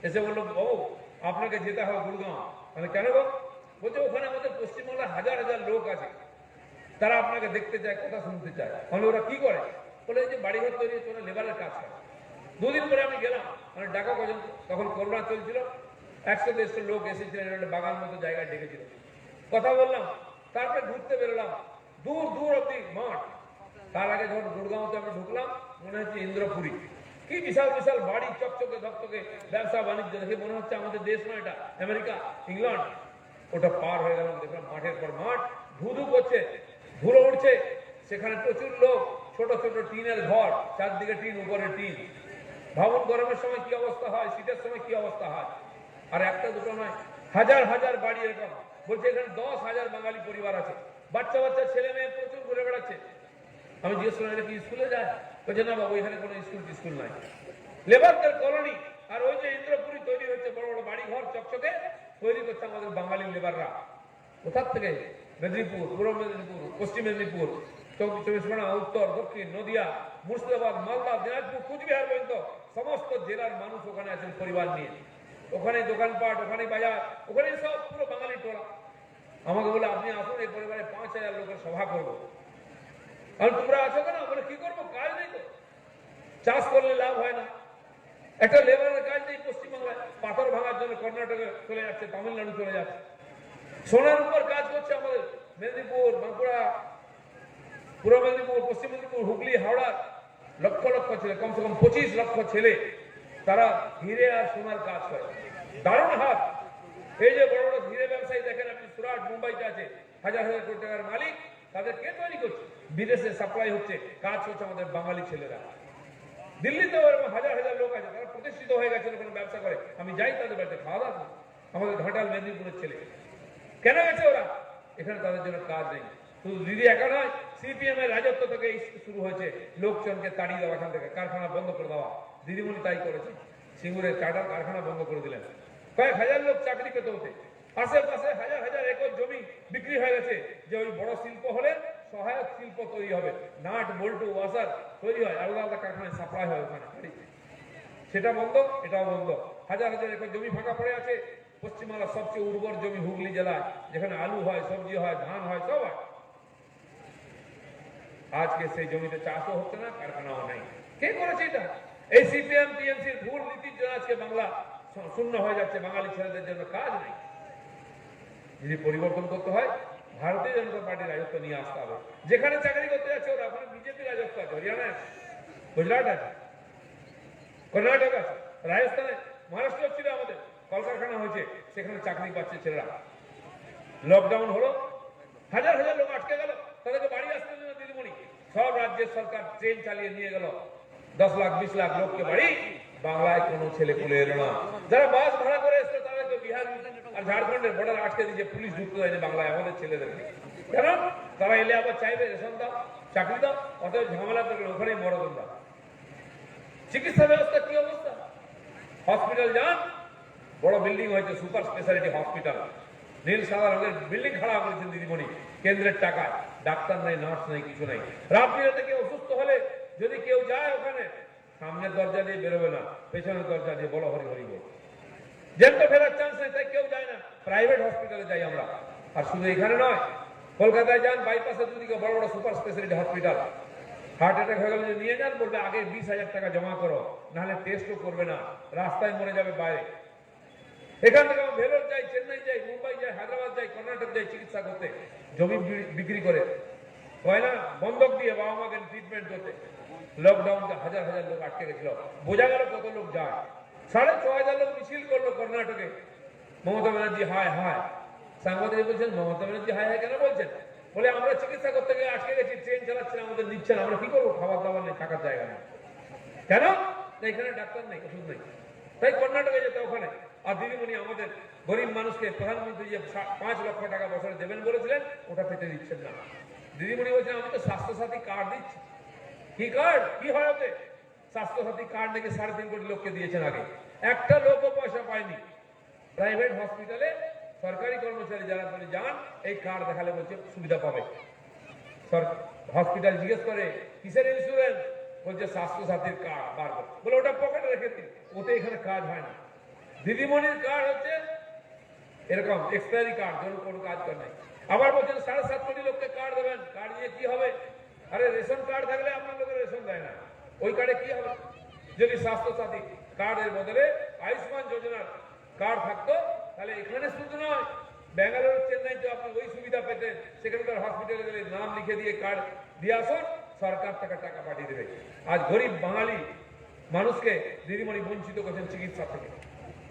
এসে বললো বাবু আপনাকে যেতে হবে গুড়গাঁও। মানে কেন গো? বলছে ওখানে আমাদের পশ্চিমবাংলার হাজার হাজার লোক আছে, তারা আপনাকে দেখতে চায়, কথা শুনতে চায়। মানে ওরা কি করে? বলে এই যে বাড়িঘর তৈরি হচ্ছে, ওরা লেবারের কাজ করে। 2 দিন পরে আমি গেলাম, মানে ডাকা পর্যন্ত, তখন করোনা চলছিল, 100-150 লোক এসেছিলেন, একটা বাগান মতো জায়গায় ডেকেছিল, কথা বললাম। তারপরে ঘুরতে বেরোলাম, দূর দূর অব্দি মাঠ। তার আগে যখন গুড়গাঁওতে আমরা ঢুকলাম, মনে হচ্ছে ইন্দ্রপুরী। কি বিশাল বিশাল বাড়ি, চকচকে ধকচকে, ব্যবসা বাণিজ্য দেখে মনে হচ্ছে আমাদের দেশ নয়, এটা আমেরিকা, ইংল্যান্ড। ওটা পার হয়ে গেলাম, দেখলাম মাঠের পর মাঠ, ধুধু করছে, ধুলো উঠছে, সেখানে প্রচুর লোক, ছোট ছোট টিনের ঘর, চারদিকে টিন, উপরে টিন। ভাবুন গরমের সময় কি অবস্থা হয়, শীতের সময় কি অবস্থা হয়। আর একটা দুটো নয়, হাজার হাজার বাড়ি এরকম। বলছে এখানে 10,000 বাঙালি পরিবার আছে, বাচ্চা বাচ্চা ছেলে মেয়ে প্রচুর ঘুরে বেড়াচ্ছে। আমি জিজ্ঞেস করলাম এটা কি স্কুলে যায়? বলছে না বাবু, এখানে কোনো স্কুল নাই, লেবারদের কলোনি। আর ওই যে ইন্দ্রপুরী তৈরি হচ্ছে, বড় বড় বাড়ি ঘর চকচকে তৈরি করছে আমাদের বাঙালি লেবাররা। কোথার থেকে? মেদিনীপুর, পূর্ব মেদিনীপুর, পশ্চিম মেদিনীপুর, 24 পরগনা, উত্তর, দক্ষিণ, নদিয়া, মুর্শিদাবাদ, মালদা, দিনাজপুর, কুচবিহার পর্যন্ত সমস্ত জেলার মানুষ ওখানে আছেন পরিবার নিয়ে। ওখানে দোকানপাট, ওখানে বাজার, ওখানে সব পুরো বাঙালি টোলা। আমাকে বলে আপনি আসুন, এই পরিবারে 5,000 লোকের সভা করবো। আর তোমরা আছো কেন? বলে কি করবো, কাজ নেই তো, চাষ করলে লাভ হয় না, একটা লেবারের কাজ নেই পশ্চিমবাংলায়। পাথর ভাঙার জন্য কর্ণাটকে চলে যাচ্ছে, তামিলনাড়ু চলে যাচ্ছে। সোনার উপর কাজ করছে আমাদের মেদিনীপুর, বাঁকুড়া, পূর্ব মেদিনীপুর, পশ্চিম মেদিনীপুর, হুগলি, হাওড়া, লক্ষ লক্ষ ছেলে, কমসে কম 25 লক্ষ ছেলে, তারা হিরে আর সোনার কাজ করে। দারুণ হাত। এই যে বড় বড় হিরে ব্যবসায়ী দেখেন আপনি, সুরাট, মুম্বাইতে আছে, হাজার হাজার কোটি টাকার মালিক, তাদের কে তৈরি করছে? বিদেশে সাপ্লাই হচ্ছে, কাজ হচ্ছে আমাদের বাঙালি ছেলেরা। দিল্লিতেও এরকম হাজার হাজার লোক আছে, তারা প্রতিষ্ঠিত হয়ে গেছে, ওখানে ব্যবসা করে। আমি যাই তাদের বাড়িতে, খাওয়া দাওয়া করি। আমাদের ঘাটাল মেদিনীপুরের ছেলে কেন গেছে ওরা? এখানে তাদের জন্য কাজ নেই। শুধু দিদি একা নয়, সিপিএম এর রাজত্ব থেকে শুরু হয়েছে লোকজনকে তাড়িয়ে দেওয়া, এখান থেকে কারখানা বন্ধ করে দেওয়া। দিদিমণি তাই করেছে, সিঙ্গুরের চাটার কারখানা বন্ধ করে দিলেন, কয়েক হাজার লোক চাকরি পেতে হতে। আশেপাশে হাজার হাজার একর জমি বিক্রি হয়ে গেছে, যে ওই বড় শিল্প হলে সহায়ক শিল্প তৈরি হবে, নাট বল্টু ওয়াসার তৈরি হয়, আলাদা আলাদা কারখানায় সাপ্লাই হয় ওখানে, সেটা বন্ধ, এটাও বন্ধ। হাজার হাজার একর জমি ফাঁকা পড়ে আছে। পশ্চিমবাংলার সবচেয়ে উর্বর জমি হুগলি জেলায়, যেখানে আলু হয়, সবজি হয়, ধান হয়, সব হয়। আজকে সেই জমিতে চাষও হচ্ছে না, কারখানাও নাই। কে করেছে এটা? এই সিপিএম টিএমসির ভুল নীতির জন্য আজকে বাংলা শূন্য হয়ে যাচ্ছে, বাঙালি ছেলেদের জন্য কাজ নেই। যদি পরিবর্তন করতে হয়, ভারতীয় জনতা পার্টির রাজত্ব নিয়ে আসতে হবে। যেখানে চাকরি করতে যাচ্ছে ওরা, ওখানে বিজেপি রাজত্ব আছে। হরিয়ানা আছে, গুজরাট আছে, কর্ণাটক আছে, রাজস্থানে, মহারাষ্ট্র ছিল আমাদের, কলকারখানা হয়েছে, সেখানে চাকরি পাচ্ছে ছেলেরা। লকডাউন হলো, হাজার হাজার লোক আটকে গেল, তাদেরকে বাড়ি আসতে দিল না দিদিমণি। সব রাজ্যের সরকার ট্রেন চালিয়ে নিয়ে গেল 10 লাখ 20 লাখ লোককে বাড়ি। বাংলায় কোনো ছেলে পুলে এলো না। যারা বাস ভাড়া করে এসছে তাদেরকে বিহার আর ঝাড়খণ্ডের বর্ডার আটকে দিয়েছে, পুলিশ ঢুকতে দেয়নি বাংলায় আমাদের ছেলেদেরকে। কেন? তারা এলে আবার চাইবে রেশন দাও, চাকরি দাও, অতএব ঝামেলা করলে ওখানেই বড় তোমরা। চিকিৎসা ব্যবস্থা কি অবস্থা? হসপিটাল যান, বড় বিল্ডিং হয়েছে, সুপার স্পেশালিটি হসপিটাল, নীল সাদা রঙের বিল্ডিং খাড়া করেছেন দিদিমণি, কেন্দ্রের টাকায়। ডাক্তার নাই, নার্স নাই, কিছু নাই। রাত্রিরাতে কেউ অসুস্থ হলে যদি কেউ যায় ওখানে, সামনের দরজা দিয়ে বেরোবে না, পেছনের দরজা দিয়ে বলো হরি হরি বল। জ্যান্ত ফেরার চান্স নেই, তাই কেউ যায় না, প্রাইভেট হসপিটালে যাই আমরা। আর শুধু এখানে নয়, কলকাতায় যান, বাইপাসের দুদিকে বড় বড় super speciality hospital. Heart attack হয়ে গেলে নিয়ে যান, বলবে আগে 20,000 টাকা জমা করো, নাহলে টেস্টও করবে না, রাস্তায় মরে যাবে বাইরে। এখান থেকে ভেলোর যাই, চেন্নাই যাই, মুম্বাই যাই, হায়দ্রাবাদ যাই, কর্ণাটক যাই চিকিৎসা করতে, জমি বিক্রি করে, হয় না, বন্ধক দিয়ে বাবা মাকে ট্রিটমেন্ট করতে। লকডাউনে হাজার হাজার লোক আটকে গেছিল, বোঝা গেল কত লোক যায়। 6,500 লোক মিছিল করলো কর্ণাটকে। মমতা ব্যানার্জি হায় হায়। সাংবাদিক বলছেন মমতা ব্যানার্জি হায় হায় কেন বলছেন? বলে আমরা চিকিৎসা করতে গিয়ে আটকে গেছি, ট্রেন চালাচ্ছেন, আমাদের নিচ্ছেন, আমরা কি করবো? খাবার দাবার নেই, থাকার জায়গা নেই। কেন? এখানে ডাক্তার নেই, ওষুধ নেই, তাই কর্ণাটকে যেতে, ওখানে আর দিদিমণি আমাদের গরিব মানুষকে প্রধানমন্ত্রী যে 5 লক্ষ টাকা বছরে দেবেন বলেছিলেন ওটা পেতে দিচ্ছেন না। দিদিমণি বলছেন আমি তো স্বাস্থ্যসাথী কার্ড দিচ্ছি। কি কার্ড কি হয় ওতে? স্বাস্থ্যসাথী কার্ড নাকি 3.5 কোটি লোককে দিয়েছেন আগে, একটা লোকও পয়সা পায়নি। প্রাইভেট হসপিটালে সরকারি কর্মচারী যারা বলে যান এই কার্ড দেখালে বলছে সুবিধা পাবে। হসপিটাল জিজ্ঞেস করে কিসের ইন্স্যুরেন্স, বলছে স্বাস্থ্যসাথীর কার্ড বার করে, বলে ওটা পকেটে রেখে দিন, ওতে এখানে কাজ হয় না। দিদিমণির কার্ড হচ্ছে এরকম এক্সপায়ারি কার্ড, ধরুন কোনো কাজ করে নাই। আবার বলছেন 7.5 কোটি লোককে কার্ড দেবেন, কার্ড দিয়ে কি হবে? আরে রেশন কার্ড থাকলে আপনার লোকের রেশন দেয় না, ওই কার্ডে কি হবে? যদি স্বাস্থ্যসাথী কার্ডের বদলে আয়ুষ্মান যোজনার কার্ড থাকতো তাহলে এখানে শুধু নয়, ব্যাঙ্গালোর চেন্নাইতে আপনি ওই সুবিধা পেতেন। সেখানকার হসপিটালে গেলে নাম লিখে দিয়ে কার্ড দিয়ে আসুন, সরকার থেকে টাকা পাঠিয়ে দেবে। আজ গরিব বাঙালি মানুষকে দিদিমণি বঞ্চিত করছেন চিকিৎসা থেকে।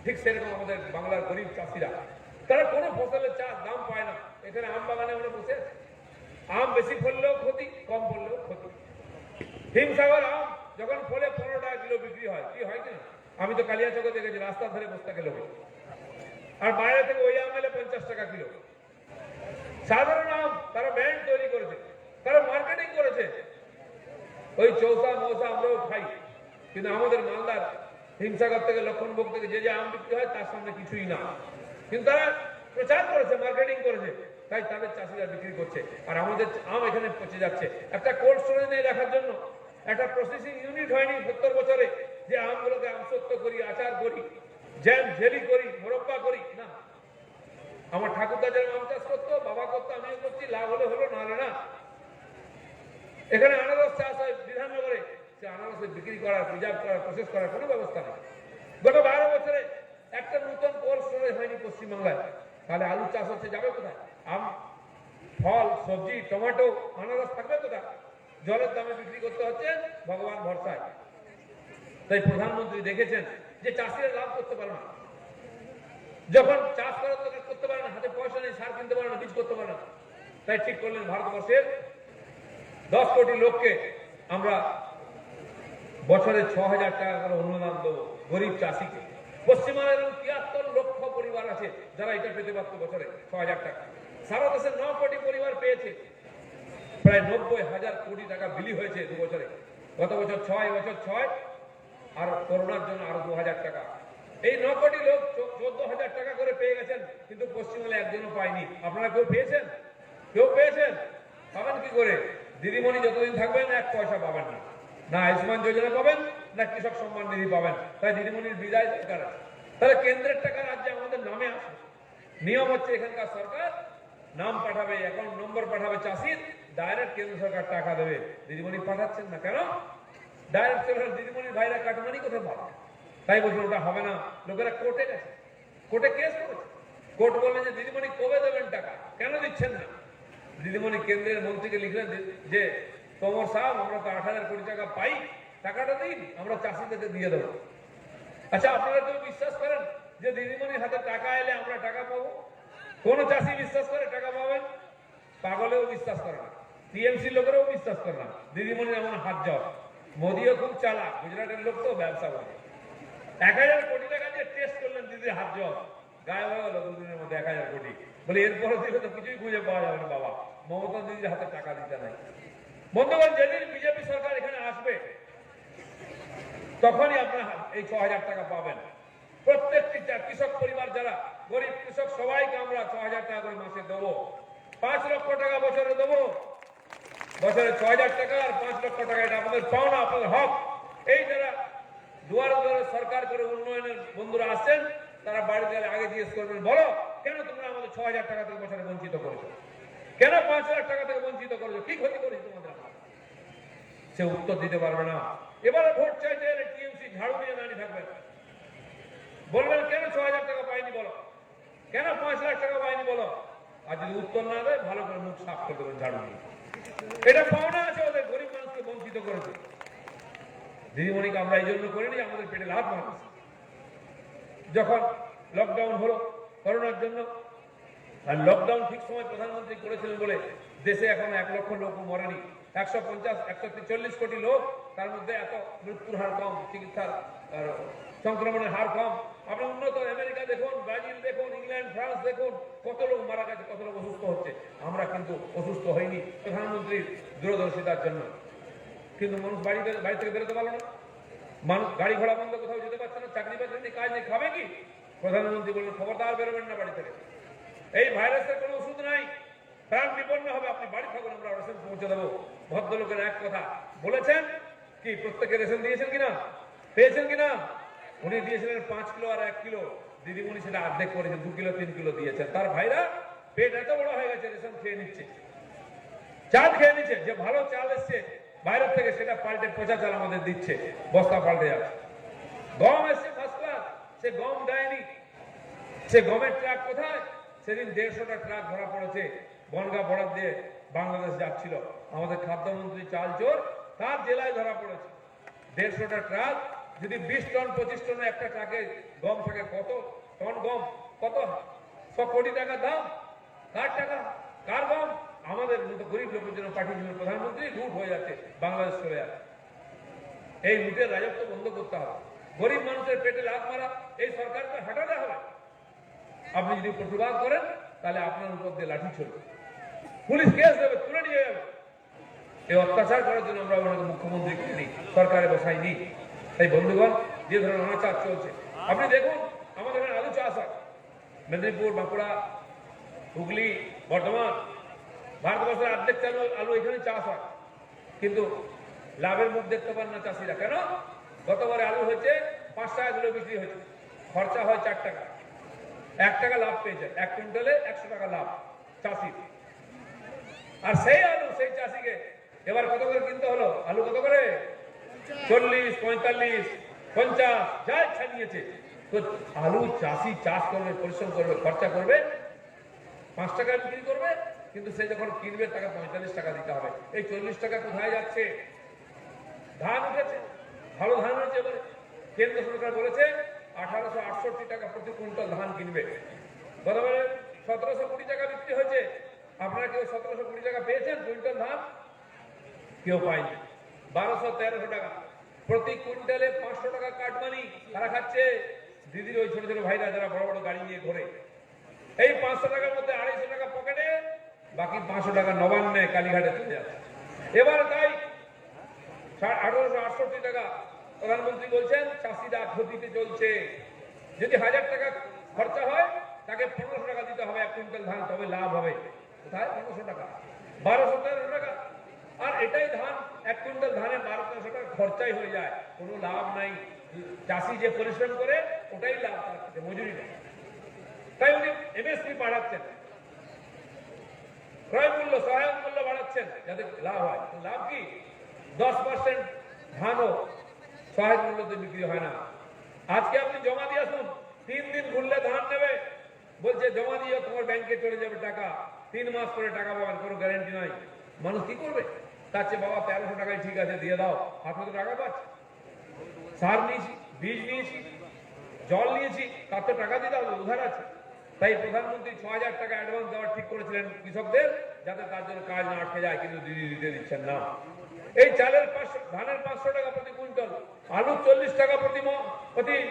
ঠিক সেরকম আমাদের বাংলার গরিব চাষিরা, তারা কোনো ফসলের দাম পায় না। এখানে আম বাগানে আমরা বসে আছি, আম বেশি ফললেও ক্ষতি, কম ফললেও ক্ষতি। হিমসাগর আম যখন ফলে 15 টাকা কিলো বিক্রি হয়, কি হয় কিনা? আমি তো কালিয়াচকে দেখেছি, রাস্তার ধারে বসে থাকে লোক, আর বাইরে থেকে ওই আম এলে 50 টাকা কিলো। সাধারণ আম তারা ব্র্যান্ড তৈরি করেছে, তারা মার্কেটিং করেছে। ওই চৌসা মৌসা আমরাও খাই, কিন্তু আমাদের মালদার হিমসাগর থেকে লক্ষণভোগ থেকে যে আম বিক্রি হয় তার সামনে কিছুই না, কিন্তু তারা প্রচার করেছে, মার্কেটিং করেছে, তাই তাদের চাষিরা বিক্রি করছে। আর আমাদের আম এখানে পচে যাচ্ছে। একটা কোল্ড স্টোরেজ নিয়ে রাখার জন্য একটা প্রসেসিং ইউনিট হয়নি 70 বছরে, যে আমগুলোকে আমসত্ব করি, আচার করি, জ্যাম জেলি করি, মোরব্বা করি না। আমার ঠাকুরদা যেরকম আম চাষ করতো, বাবা করতো, আমিও করছি, লাভ হলে হলো, না হলে না। এখানে আনারস চাষ হয় বিধাননগরে, সে আনারসের বিক্রি করার, প্রিজার্ভ করার, প্রসেস করার কোনো ব্যবস্থা নেই। গত 12 বছরে একটা নতুন কোল্ড স্টোরেজ হয়নি পশ্চিমবাংলায়। তাহলে আলু চাষ হচ্ছে, যাবে কোথায়? আম, ফল, সবজি, টমেটো, আনারস থাকবে কোথায়? জলের দামে বিক্রি করতে হচ্ছে ভগবান ভরসায়। তাই প্রধানমন্ত্রী দেখেছেন যে চাষিরা লাভ করতে পারে না, যখন চাষ করার দরকার করতে পারে না, হাতে পয়সা নেই, সার কিনতে পারে না, বীজ করতে পারে না, তাই ঠিক করলেন ভারতবর্ষের 10 কোটি লোককে আমরা বছরে 6,000 টাকা করে অনুদান দেবো গরিব চাষিকে। পশ্চিমবঙ্গের 73 লক্ষ পরিবার আছে যারা এটা পেতে পারত বছরে 6,000 টাকা। সারা দেশে 9 কোটি পরিবার পেয়েছে, প্রায় 90,000 কোটি টাকা বিলি হয়েছে 2 বছরে। গত বছর 6, এবছর 6, আর করোনার জন্য আরো 2,000 টাকা। এই 9 কোটি লোক 14,000 টাকা করে পেয়ে গেছেন, কিন্তু পশ্চিমবঙ্গে একজনও পায়নি। আপনারা কেউ পেয়েছেন? কেউ পেয়েছেন? পাবেন কি করে? দিদিমণি যতদিন থাকবেন 1 পয়সা পাবেন না, না আয়ুষ্মান যোজনা পাবেন, না কৃষক সম্মান নিধি পাবেন। তাই দিদিমণির বিদায় দরকার আছে। তাহলে কেন্দ্রের টাকা রাজ্যে আমাদের নামে আসে। নিয়ম হচ্ছে এখানকার সরকার নাম পাঠাবে, অ্যাকাউন্ট নম্বর পাঠাবে চাষির, ডাইরেক্ট কেন্দ্র সরকার টাকা দেবে। দিদিমণি পাঠাচ্ছেন না কেন? ডাইরেক্ট চলে দিদিমণির ভাইরা কাটমানি কোথায় পাবে? তাই বলছেন ওটা হবে না। লোকেরা কোর্টে গেছে, কোর্টে কেস করেছে। কোর্ট বললেন যে দিদিমণি কবে দেবেন টাকা, কেন দিচ্ছেন না? দিদিমণি কেন্দ্রের মন্ত্রীকে লিখলেন যে তোমর সাহেব, আমরা তো 8,000 কোটি টাকা পাই, টাকাটা দিন, আমরা চাষিদেরকে দিয়ে দেবো। আচ্ছা, আপনারা কেউ বিশ্বাস করেন যে দিদিমণির হাতে টাকা এলে আমরা টাকা পাবো? কোন চাষি বিশ্বাস করে টাকা পাবেন? পাগলেও বিশ্বাস করে না, টিএমসি লোকেরাও বিশ্বাস করে না। দিদিমণির এমন হাত জব। মোদিও খুব চালাক, গুজরাটের লোক তো ব্যবসা করে। 1,000 কোটি টাকা দিয়ে টেস্ট করলেন দিদির হাত জব, গায়ে হয়ে গেল 2 দিনের মধ্যে 1,000 কোটি। বলে এরপরে দিলে তো কিছুই খুঁজে পাওয়া যাবে না বাবা, মমতা দিদির হাতে টাকা দিতে নাই। বন্ধুগণ, যেদিন বিজেপি সরকার এখানে আসবে তখনই আপনারা এই 6,000 টাকা পাবেন। প্রত্যেকটি কৃষক পরিবার যারা গরিব কৃষক, সবাইকে আমরা 6,000 টাকা করে মাসে দেবো। 5 লক্ষ টাকা বছরে দেবো। বছরে 6,000 টাকা আর 5 লক্ষ টাকা, এটা আমাদের পাওনা, আপনাদের হক। এই যারা দুয়ারে দুয়ারে সরকার করে উন্নয়নের বন্ধুরা আসছেন, তারা বাড়িতে আগে জিজ্ঞেস করবেন, বলো কেন তোমরা আমাদের 6,000 টাকা থেকে বছরে বঞ্চিত করেছো? কেন 5 লাখ টাকা থেকে বঞ্চিত করেছো? কি ক্ষতি করেছে তোমাদের? সে উত্তর দিতে পারবে না। এবারে ভোট চাইতে এলে টিএমসি ঝাড়ু নিয়ে দাঁড়িয়ে থাকবেন, বলবেন কেন 6,000 টাকা পাইনি বলো, কেন 5 লাখ টাকা পাইনি বলো। আর যদি উত্তর না দেয়, ভালো করে মুখ সাফ করে দেবেন ঝাড়ু নিয়ে। এটা পাওনা আছে ওদের, গরিব মানুষকে বঞ্চিত করেছে। দিদিমণিকে আমরা এই জন্য করিনি, আমাদের পেটে লাভ মারছে। যখন লকডাউন হলো করোনার জন্য, আর লকডাউন ঠিক সময় প্রধানমন্ত্রী করেছিলেন বলে দেশে এখন 1 লক্ষ লোক মরেনি। 150-140 কোটি লোক, তার মধ্যে এত মৃত্যুর হার কম, চিকিৎসার সংক্রমণের হার কম। আপনি উন্নত আমেরিকা দেখুন, ব্রাজিল দেখুন, ইংল্যান্ড, ফ্রান্স দেখুন, কত লোক মারা গেছে, কত লোক অসুস্থ হচ্ছে। আমরা কিন্তু অসুস্থ হইনি প্রধানমন্ত্রীর দূরদর্শিতার জন্য। কিন্তু মানুষ বাড়ি থেকে বেরোতে পারলো না, মানুষ গাড়ি ঘোড়া বন্ধ, কোথাও যেতে পারছে না, চাকরি বাকরি নেই, কাজ নেই, খাবে কি? প্রধানমন্ত্রী বললেন খবরদার বেরোবেন না বাড়ি থেকে, এই ভাইরাসের কোনো ওষুধ নাই, প্রাণ বিপন্ন হবে, আপনি বাড়ি থাকুন, আমরা রেশন পৌঁছে দেবো। ভদ্রলোকের এক কথা বলেছেন কি, প্রত্যেকে রেশন দিয়েছেন কিনা, পেয়েছেন কিনা? উনি দিয়েছিলেন 5 কিলো আর 1 কিলো, দিদিমণি সেটা অর্ধেক করেছেন, 2 কিলো 3 কিলো দিয়েছেন। তার ভাইরা পেট এত বড় হয়ে গেছে, রেশন খেয়ে নিচ্ছে, চাল খেয়ে নিচ্ছে। যে ভালো চাল এসছে বাইরের থেকে সেটা পাল্টে পচা চাল আমাদের দিচ্ছে, বস্তা পাল্টে যাচ্ছে। গম এসছে ফার্স্ট ক্লাস, সে গম দেয়নি। সে গমের ট্রাক কোথায়? সেদিন 150টা ট্রাক ধরা পড়েছে বনগা বর্ডার দিয়ে বাংলাদেশ যাচ্ছিল। আমাদের খাদ্যমন্ত্রী চাল চোর, তার জেলায় ধরা পড়েছে। 150টা ট্রাক, যদি 20 টন 25 টন একটা ট্রাকে গম থাকে, কত টন গম, কত 100 কোটি টাকা দাম। কার টাকা, কার গম? আমাদের মতো গরিব লোকের জন্য পাঠিয়েছিলেন প্রধানমন্ত্রী, লুট হয়ে যাচ্ছে, বাংলাদেশ চলে যাচ্ছে। এই লুটের রাজত্ব বন্ধ করতে হবে। গরিব মানুষের পেটে লাথ মারা এই সরকারকে হটাতে হবে। আপনি যদি প্রতিবাদ করেন তাহলে আপনার উপর দিয়ে লাঠি চলবে, পুলিশ কেস দেবে, তুলে নিয়ে যাবে। এই অত্যাচার করার জন্য আমরা ওনাকে মুখ্যমন্ত্রী করিনি, সরকারে বসাইনি। তাই বন্ধুগণ, যে ধরনের অনাচার চলছে, আপনি দেখুন আমাদের এখানে আলু চাষ হয়, মেদিনীপুর, বাঁকুড়া, হুগলি, বর্ধমান, ভারতবর্ষের অর্ধেক আলু এখানে চাষ হয়, কিন্তু লাভের মুখ দেখতে পান না চাষিরা। কেন? গতবারে আলু হয়েছে 5 টাকা কিলো বিক্রি হয়েছে, খরচা হয় 4 টাকা, 1 টাকা লাভ পেয়েছে, 1 কুইন্টালে 100 টাকা লাভ চাষি। আর সেই আলু সেই চাষিকে এবার কত করে কিনতে হলো? আলু কত করে? 40, 45, 50, যা ইচ্ছা নিয়েছে। তো আলু চাষি চাষ করবে, পরিশ্রম করবে, খরচা করবে, 5 টাকায় বিক্রি করবে, কিন্তু সে যখন কিনবে তাকে 45 টাকা দিতে হবে। এই 40 টাকা কোথায় যাচ্ছে? ধান উঠেছে, ভালো ধান হয়েছে, এবারে কেন্দ্র সরকার বলেছে 1868 টাকা প্রতি কুইন্টাল ধান কিনবে। গতবারে 1720 টাকা বিক্রি হয়েছে। আপনারা কেউ 1720 টাকা পেয়েছেন কুইন্টাল ধান? কেউ পায়নি। 1200-1300 টাকা প্রতি কুইন্টালে, 500 টাকা কাটমানি। তারা খাচ্ছে দিদির ওই ছোট ছোট ভাইরা যারা বড় বড় গাড়ি নিয়ে ঘোরে। এই 500 টাকার মধ্যে 250 টাকা পকেটে, বাকি 500 টাকা নবান্নে কালীঘাটে চলে যাচ্ছে। এবারে তাই 1868 টাকা প্রধানমন্ত্রী বলছেন চাষিরা ক্ষতিতে চলছে। যদি 1000 টাকা খরচা হয় তাকে 1500 টাকা দিতে হবে 1 কুইন্টাল ধান, তবে লাভ হবে। কোথায় 1500 টাকা? 1213 টাকা। আর এটাই ধান, 1 কুইন্টাল ধানে 1200 টাকা খরচাই হয়ে যায়, কোনো লাভ নাই। চাষি যে পরিশ্রম করে ওটাই লাভ, মজুরি নেই। তাই উনি এমএসপি বাড়াচ্ছেন, ক্রয় মূল্য, সহায়ক মূল্য বাড়াচ্ছেন যাতে লাভ হয়। লাভ কি? 10% ধানও সহায়ক মূল্যতে বিক্রি হয় না। আজকে আপনি জমা দিয়ে আসুন, 3 দিন ঘুরলে ধান নেবে, বলছে জমা দিয়ে তোমার ব্যাংকে চলে যাবে টাকা, 3 মাস পরে টাকা পাবেন, কোনো গ্যারেন্টি নাই। মানুষ কি করবে? তার চেয়ে বাবা 1300 টাকায় ঠিক আছে দিয়ে দাও, হাতে তো টাকা পাচ্ছে। সার নিয়েছি, বীজ নিয়েছি, জল নিয়েছি, তার তো টাকা দিতে হবে, উধার আছে। তাই প্রধানমন্ত্রী 6000 টাকা অ্যাডভান্স দেওয়ার ঠিক করেছিলেন কৃষকদের, যাতে তার জন্য কাজ না আটকে যায়, কিন্তু দিদি দিতে দিচ্ছেন না। এই চালের 500, ধানের 500 টাকা প্রতি কুইন্টাল, আলু 40 টাকা প্রতি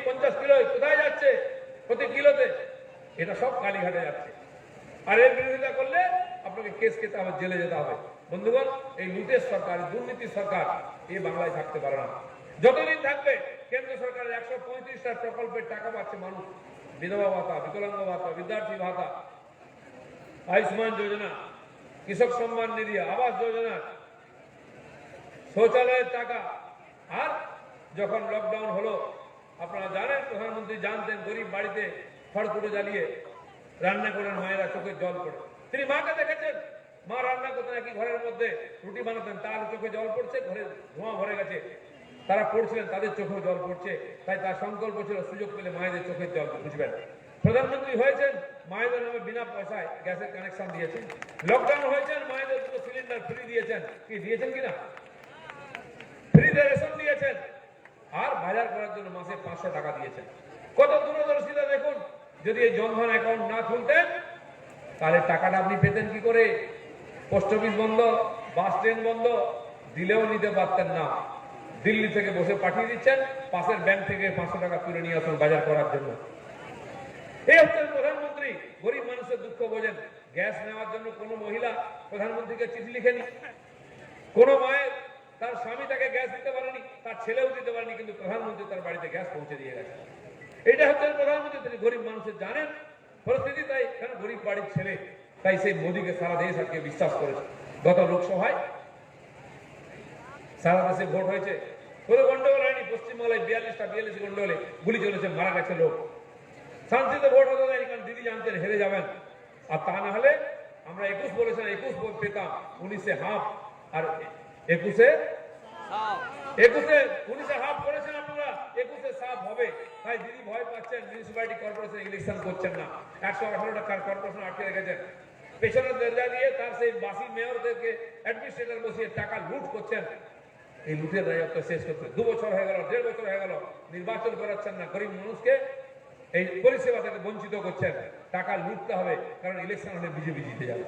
50 কিলো, কোথায় যাচ্ছে? প্রতি কিলোতে। এটা সব কালীঘাটে যাচ্ছে। আর এর বিরোধিতা করলে আপনাকে কেস খেতে হবে, জেলে যেতে হবে। বন্ধুগণ, এই লুটের সরকার, দুর্নীতির সরকার এই বাংলায় থাকতে পারে না। যতদিন থাকবে কেন্দ্র সরকারের 135টা প্রকল্পের টাকা পাচ্ছে মানুষ, বিধবা ভাতা, বিকলাঙ্গ ভাতা, বিদ্যার্থী ভাতা, আয়ুষ্মান যোজনা, কৃষক সম্মান নিধি, আবাস যোজনা, শৌচালয়ের টাকা। আর যখন লকডাউন হলো, আপনারা জানেন, প্রধানমন্ত্রী জানতেন গরিব বাড়িতে খড়কুটো জ্বালিয়ে রান্না করেন মায়েরা, চোখে জল পড়ে। তিনি মাকে দেখেছেন, মা রান্না করতেন একই ঘরের মধ্যে, রুটি বানাতেন, তার চোখে জল পড়ছে, ঘরে ধোঁয়া ভরে গেছে। তারা পড়ছিলেন, তাদের চোখেও জল পড়ছে। তাই তার সংকল্প ছিল সুযোগ পেলে মায়েদের চোখের জল বুঝবেন। প্রধানমন্ত্রী হয়েছেন, মায়েদের নামে বিনা পয়সায় গ্যাসের কানেকশন দিয়েছেন। লকডাউন হয়েছেন, মায়েদের 2 সিলিন্ডার ফ্রি দিয়েছেন। কি দিয়েছেন কিনা? ফ্রিতে রেশন দিয়েছেন। আর বাজার করার জন্য মাসে 500 টাকা দিয়েছেন। কত দূরদর্শিতা দেখুন। যদি এই জনধন অ্যাকাউন্ট না খুলতেন তাহলে টাকাটা আপনি পেতেন কি করে? পোস্ট অফিস বন্ধ, বাস ট্রেন বন্ধ, দিলেও নিতে পারতেন না। দিল্লি থেকে বসে পাঠিয়ে দিচ্ছেন, পাশের ব্যাংক থেকে 500 টাকা তুলে নিয়ে আসুন বাজার করার জন্য। এই হচ্ছেন প্রধানমন্ত্রী। গরিব মানুষের দুঃখ বোঝেন। গ্যাস নেওয়ার জন্য কোনো মহিলা প্রধানমন্ত্রীকে চিঠি লিখেনি, কোনো মায়ের তার স্বামী তাকে গ্যাস দিতে পারেনি, তার ছেলেও দিতে পারেনি, কিন্তু প্রধানমন্ত্রী তার বাড়িতে গ্যাস পৌঁছে দিয়ে গেছে। এটা হচ্ছেন প্রধানমন্ত্রী। তিনি গরিব মানুষের জানেন পরিস্থিতি, তাই কেন গরিব বাড়ির ছেলে, তাই সেই মোদীকে সারা দেশ আজকে বিশ্বাস করেছে। গত লোকসভায় সারা দেশে ভোট হয়েছে, কোনো গন্ডগোল হয়নি। পশ্চিমবাংলায় 42 গন্ডগোলে গুলি চলেছে, মারা গেছে লোক। শান্তিতে ভোট হতে দেয়নি, কারণ দিদি জানতেন হেরে যাবেন। আর তা না হলে আমরা 21 বলেছেন, 21 ভোট পেতাম, 19-এ হাফ, আর 19-এ হাফ করেছেন আপনারা, 21-এ সাফ হবে। তাই দিদি ভয় পাচ্ছেন, মিউনিসিপ্যালিটি কর্পোরেশন ইলেকশন করছেন না, 118 টাকার কর্পোরেশন আটকে রেখেছেন। পেছনের দরজা দিয়ে তার সেই বাসি মেয়রদেরকে অ্যাডমিনিস্ট্রেটর বসিয়ে টাকা লুট করছেন। এই লুটের রাজত্ব শেষ করতে 2 বছর হয়ে গেল, 1.5 বছর হয়ে গেল, নির্বাচন করাচ্ছেন না। গরিব মানুষকে এই পরিষেবা থেকে বঞ্চিত করছেন। টাকা লুটতে হবে, কারণ ইলেকশন হলে বিজেপি জিতে যাবে।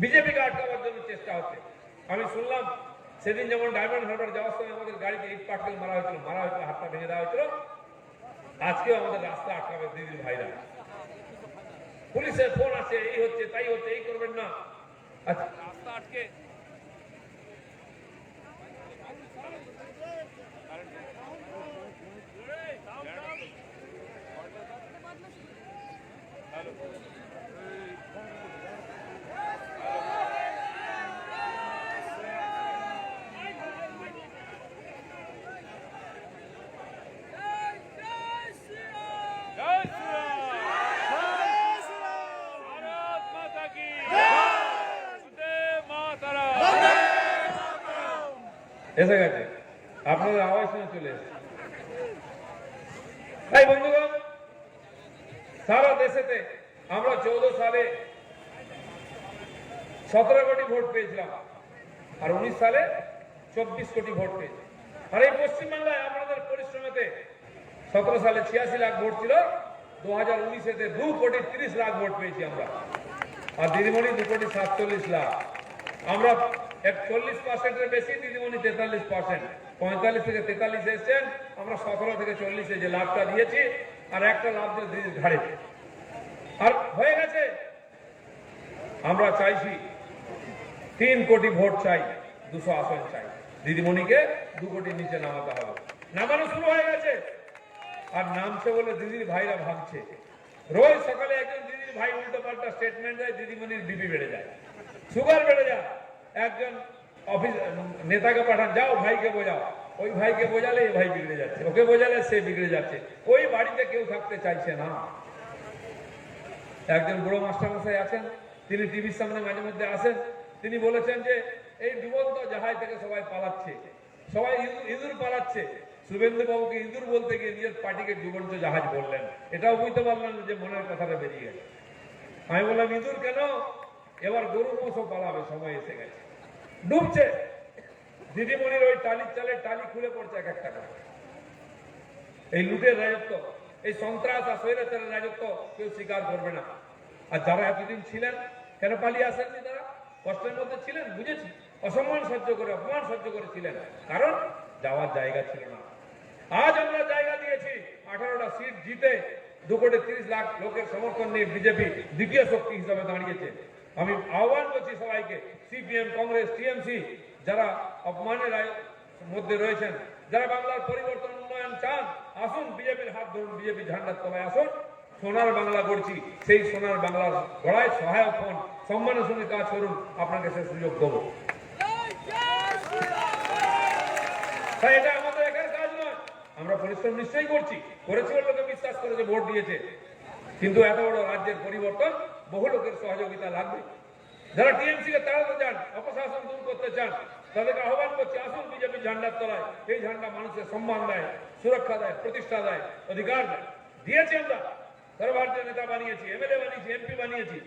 বিজেপিকে আটকাবার জন্য চেষ্টা হচ্ছে। আমি শুনলাম সেদিন যেমন ডায়মন্ড হারবার যাওয়ার সময় আমাদের গাড়িতে ইট পাটকেল মারা হয়েছিল, হাতটা ভেঙে দেওয়া হয়েছিল। আজকেও আমাদের রাস্তা আটকাবে দিদির ভাইরা। পুলিশের ফোন আছে, এই হচ্ছে তাই হচ্ছে, এই করবেন না। আচ্ছা, রাস্তা আটকে এসে গেছে, আপনাদের আওয়াজ শুনে চলে এসেছে। তাই বন্ধুগণ, সারা দেশেতে আমরা 14 সালে 17 কোটি ভোট পেয়েছিলাম, আর 19 সালে 24 কোটি ভোট পেয়েছি। আর এই পশ্চিমবাংলায় আপনাদের পরিশ্রমেতে 17 সালে 86 লাখ ভোট ছিল, 2019-এতে 2 কোটি 30 লাখ ভোট পেয়েছি আমরা। আর দিদিমণি 2 কোটি 47 লাখ। আমরা 40%-এর বেশি, দিদিমণি 43%। 45 থেকে 43 এসছেন, আমরা 17 থেকে 40-এ যে লাভটা দিয়েছি, আর একটা লাভ দিয়ে দিদির ঘাড়ে আর হয়ে গেছে। আমরা চাইছি 3 কোটি ভোট চাই, 200 আসন চাই। দিদিমণিকে 2 কোটির নিচে নামাতে হবে। নামানো শুরু হয়ে গেছে, আর নামছে বলে দিদির ভাইরা ভাবছে। রোজ সকালে একজন দিদির ভাই উল্টো পাল্টা স্টেটমেন্ট দেয়, দিদিমণির বিপি বেড়ে যায়, সুগার বেড়ে যায়। একজন অফিস নেতাকে পাঠান, যাও ভাইকে বোঝাও। ওই ভাইকে বোঝালে এই ভাই বিগড়ে যাচ্ছে, ওকে বোঝালে সে বিগড়ে যাচ্ছে। ওই বাড়িতে কেউ থাকতে চাইছে না। একজন বুড়ো মাস্টারমশাই আছেন, তিনি টিভির সামনে মাঝে মধ্যে আসেন। তিনি বলেছেন যে এই ডুবন্ত জাহাজ থেকে সবাই পালাচ্ছে, সবাই ইঁদুর পালাচ্ছে। শুভেন্দু বাবুকে ইঁদুর বলতে গিয়ে নিজের পার্টিকে ডুবন্ত জাহাজ বললেন। এটাও বুঝতে পারলেন যে মনের কথাটা বেরিয়ে গেছে। আমি বললাম ইঁদুর কেন, এবার গরু মোষও পালাবে, সময় এসে গেছে। ডুবছে। দিদিমণির ওই টালির চালের টালি খুলে পড়ছে এক একটা করে। এই লুটের রাজত্ব, এই সন্ত্রাস আর স্বৈরাচারের রাজত্ব কেউ স্বীকার করবে না। আর যারা এতদিন ছিলেন, কেন পালিয়ে আসেননি? তারা কষ্টের মধ্যে ছিলেন, বুঝেছি। অসম্মান সহ্য করে, অপমান সহ্য করেছিলেন, কারণ যাওয়ার জায়গা ছিল না। আজ আমরা জায়গা দিয়েছি, 18টা সিট জিতে 2 কোটি 30 লাখ লোকের সমর্থন নিয়ে বিজেপি দ্বিতীয় শক্তি হিসাবে দাঁড়িয়েছে। আমি আহ্বান করছি সবাইকে, সিপিএম, কংগ্রেস, টিএমসি, যারা অপমানের মধ্যে রয়েছেন, যারা বাংলার পরিবর্তন উন্নয়ন চান, আসুন বিজেপির হাত ধরুন, বিজেপি ঝান্ডার তলায় আসুন। সোনার বাংলা গড়ছি, সেই সোনার বাংলার গড়ায় সহায়ক হন, সম্মানের সঙ্গে কাজ করুন, আপনাকে সে সুযোগ দেবো। তাই এটা আমাদের এখানে কাজ নয়, আমরা পরিশ্রম নিশ্চয়ই করছি, করেছি বলে লোকে বিশ্বাস করেছে, ভোট দিয়েছে। কিন্তু এত বড় রাজ্যের পরিবর্তন বহু লোকের সহযোগিতা লাগবে। যারা টিএমসি কে তাড়াতে চান, অপশাসন দূর করতে চান, তাদেরকে আহ্বান করছি, আসুন বিজেপির ঝান্ডার তলায়। এই ঝান্ডা মানুষের সম্মান দেয়, সুরক্ষা দেয়, প্রতিষ্ঠা দেয়, অধিকার দেয়। দিয়েছি আমরা, সর্বভারতীয় নেতা বানিয়েছি, এমএলএ বানিয়েছি, এমপি বানিয়েছি।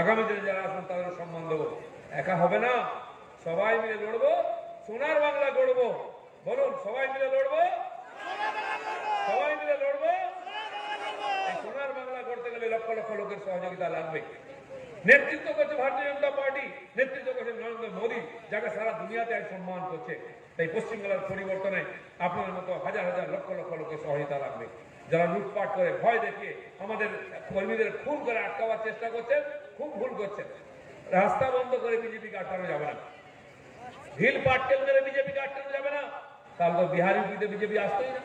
আগামী দিনে যারা আসুন তাদের সম্মান দেবো। একা হবে না, সবাই মিলে লড়বো, সোনার বাংলা গড়বো। বলুন, সবাই মিলে লড়বো, সবাই মিলে লড়বো। এই সোনার বাংলা করতে গেলে লক্ষ লক্ষ লোকের সহযোগিতা লাগবে। নেতৃত্ব করছে ভারতীয় জনতা পার্টি, নেতৃত্ব করছে নরেন্দ্র মোদী, যাকে সারা দুনিয়াতে এক সম্মান করছে। তাই পশ্চিমবাংলার পরিবর্তনে আপনাদের মতো হাজার হাজার লক্ষ লক্ষ লোকের সহায়তা লাগবে। যারা লুটপাট করে ভয় দেখিয়ে আমাদের কর্মীদের খুন করে আটকাবার চেষ্টা করছেন, খুব ভুল করছেন। রাস্তা বন্ধ করে বিজেপিকে আটকানো যাবে না, ঢিল পাটকেল মেরে বিজেপিকে আটকানো যাবে না। তাহলে তো বিহার ইউপিতে বিজেপি আসতোই না।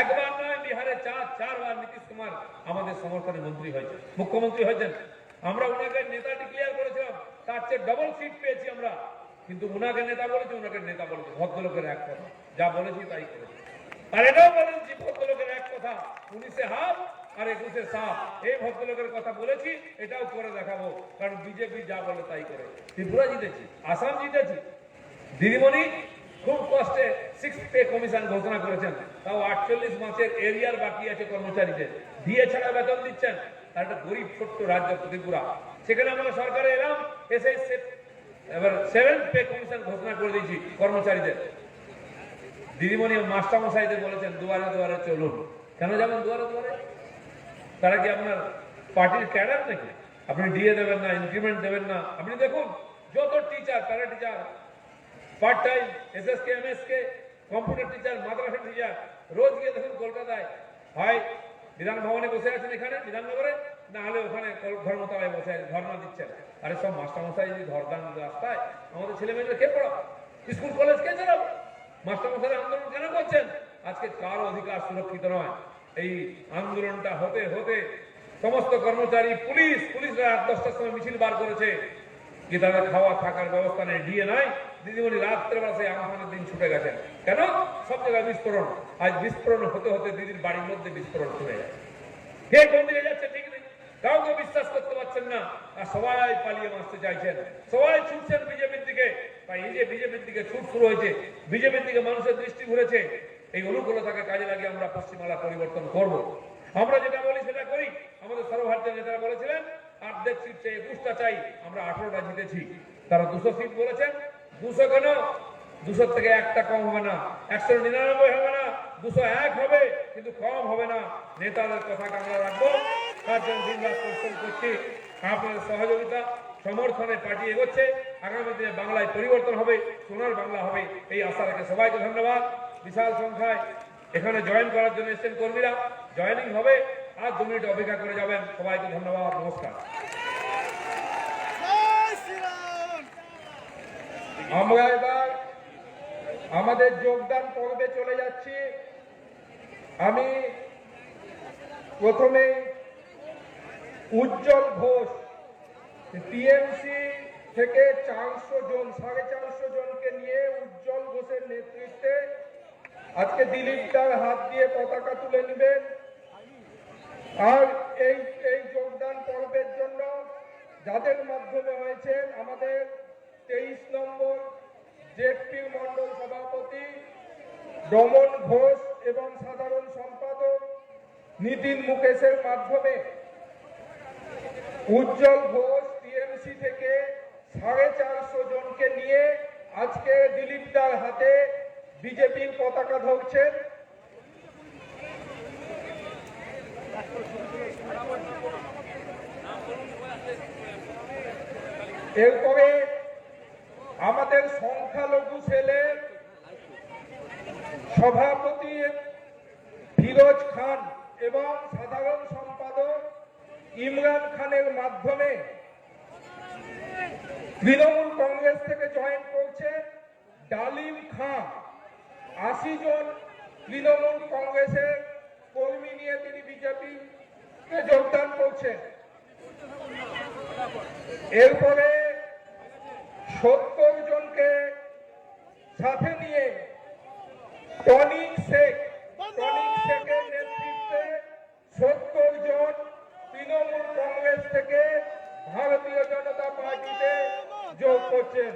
একবার নয়, বিহারে চারবার নীতিশ কুমার আমাদের সমর্থনে মন্ত্রী হয়েছে, মুখ্যমন্ত্রী হয়েছেন। আমরা ওনাকে নেতা ডিক্লেয়ার করেছিলাম, তার চেয়ে ডবল সিট পেয়েছি আমরা। কিন্তু ওনাকে নেতা বলেছি, ওনাকে নেতা বলেছি, ভদ্রলোকের এক কথা, যা বলেছি তাই করেছি। আর এটাও বলেছি ভদ্রলোকের এক কথা, 19-এ হাফ আর 21-এ সাফ। এই ভদ্রলোকের কথা বলেছি, এটাও করে দেখাবো। কারণ বিজেপি যা বলে তাই করে। ত্রিপুরা জিতেছি, আসাম জিতেছি। দিদিমণি খুব কষ্টে 6th পে কমিশন ঘোষণা করেছেন, তাও 48 মাসের এরিয়ার বাকি আছে কর্মচারীদের, দিয়ে ছাড়া বেতন দিচ্ছেন। আর একটা গরিব ছোট্ট রাজ্য ত্রিপুরা, সেখানে আমরা সরকারে এলাম, এসে এবার 7th পে কমিশন ঘোষণা করে দিয়েছি কর্মচারীদের। দিদিমণি মাস্টারমশাইদের বলেছেন দুয়ারে দুয়ারে চলুন। কেন যাবেন দুয়ারে দুয়ারে? তারা কি আপনার পার্টির ক্যাডার নাকি? আপনি ডিএ দেবেন না, ইনক্রিমেন্ট দেবেন না। আপনি দেখুন যত teacher, para teacher, part time, SSK, MSK, computer teacher, মাদ্রাসা টিচার, রোজ গিয়ে দেখুন কলকাতায় হয় বিধান ভবনে বসে আছেন, এখানে বিধাননগরে, না হলে ওখানে ধর্মতলায় বসে ধর্ণা দিচ্ছেন। আরে সব মাস্টারমশাই যদি ধর্দান রাস্তায়, আমাদের ছেলে মেয়েদের কে পড়াবে? স্কুল কলেজ কে চালাবে? মাস্টারমশাই আন্দোলন কেন করছেন? আজকে কারো অধিকার সুরক্ষিত নয়। এই আন্দোলনটা হতে হতে সমস্ত কর্মচারী, পুলিশরা 10টার সময় মিছিল বার করেছে কি তাদের খাওয়া থাকার ব্যবস্থা নেই, ডিএ নাই। দিদিমণি রাত্রেবেলা সেই আমফানের দিন ছুটে গেছেন। কেন? সব জায়গায় বিস্ফোরণ। আজ বিস্ফোরণ হতে হতে দিদির বাড়ির মধ্যে বিস্ফোরণ শুনে যায়। কে কোন দিকে যাচ্ছে ঠিক নেই, কাউকে বিশ্বাস করতে পারছেন না। আর সবাই পালিয়ে বাঁচতে চাইছেন, সবাই ছুটছেন বিজেপির দিকে। তাই এই যে বিজেপির দিকে ছুট শুরু হয়েছে, বিজেপির দিকে মানুষের দৃষ্টি ঘুরেছে, এই অনুকূলতাকে কাজে লাগিয়ে আমরা পশ্চিমবাংলা পরিবর্তন করব। আমরা যেটা বলি সেটা করি। আমাদের সর্বভারতীয় নেতারা বলেছিলেন 8 সিট চাই, 21টা চাই, আমরা 18টা জিতেছি। তারা 200 সিট বলেছেন। 200 কেন? 200 থেকে একটা কম হবে না, 199 হবে না, 201 হবে, কিন্তু কম হবে না। নেতাদের কথাকে আমরা রাখবো, তার জন্য দিনরাত পরিশ্রম করছি। আপনাদের সহযোগিতা সমর্থনে পার্টি এগোচ্ছে। আগামী দিনে বাংলায় পরিবর্তন হবে, সোনার বাংলা হবে, এই আশা রেখে সবাইকে ধন্যবাদ। বিশাল সংখ্যায় এখানে জয়েন করার জন্য এসছেন কর্মীরা, জয়েনিং হবে, আর 2 মিনিট অপেক্ষা করে যাবেন। সবাইকে ধন্যবাদ, নমস্কার। আমরা এবার আমাদের যোগদান পর্বে চলে যাচ্ছি। আমি প্রথমে উজ্জ্বল ঘোষ, টিএমসি থেকে 450 জনকে নিয়ে উজ্জ্বল ঘোষের নেতৃত্বে আজকে দিলীপ দার হাত দিয়ে পতাকা তুলে নেবেন। আর এই যোগদান পর্বের জন্য যাদের মাধ্যমে হয়েছেন, আমাদের 23 নম্বর জেডপির মন্ডল সভাপতি রমন ঘোষ এবং সাধারণ সম্পাদক নীতিন মুকেশের মাধ্যমে উজ্জ্বল ঘোষ টিএমসি থেকে 450 জনকে নিয়ে আজকে দিলীপ দার হাতে বিজেপির পতাকা ধরছেন। এরপরে আমাদের সংখ্যালঘু সেলের সভাপতি ফিরোজ খান এবং সাধারণ সম্পাদক ইমরান খানের মাধ্যমে তৃণমূল কংগ্রেস থেকে জয়েন করছে ডালিম খান। 80 জন তৃণমূল কংগ্রেসের কর্মী নিয়ে তিনি বিজেপিতে যোগদান করছেন। এরপরে 70 জনকে সাথে নিয়ে টনিক শেখের নেতৃত্বে 70 জন তৃণমূল কংগ্রেস থেকে ভারতীয় জনতা পার্টিতে যোগ করছেন।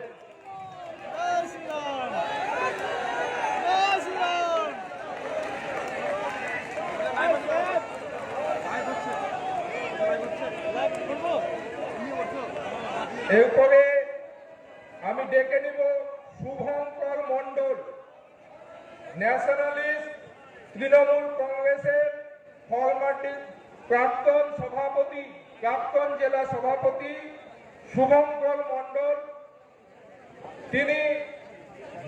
এরপরে আমি ডেকে নিব শুভঙ্কর মন্ডল, ন্যাশনালিস্ট তৃণমূল কংগ্রেসের প্রাক্তন জেলা সভাপতি শুভঙ্কর মণ্ডল, তিনি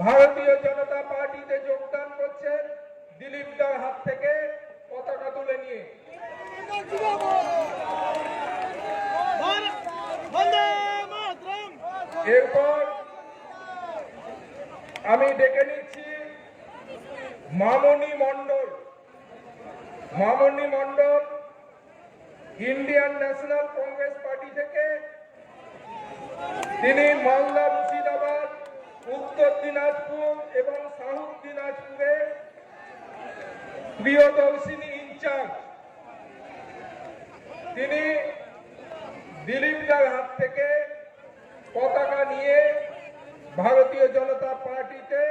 ভারতীয় জনতা পার্টিতে যোগদান করছেন দিলীপ দার হাত থেকে পতাকা তুলে নিয়ে। এরপর আমি ডেকে নিচ্ছি মামনি মণ্ডল। মামনি মণ্ডল ইন্ডিয়ান ন্যাশনাল কংগ্রেস পার্টি থেকে, তিনি মালদা, মুর্শিদাবাদ, উত্তর দিনাজপুর এবং সাউথ দিনাজপুরে প্রিয়দর্শিনী ইনচার্জ। তিনি দিলীপ দার হাত থেকে পতাকা নিয়ে ভারতীয় জনতা পার্টিতে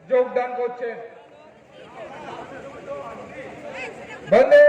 যোগদান করছেন। বন্দে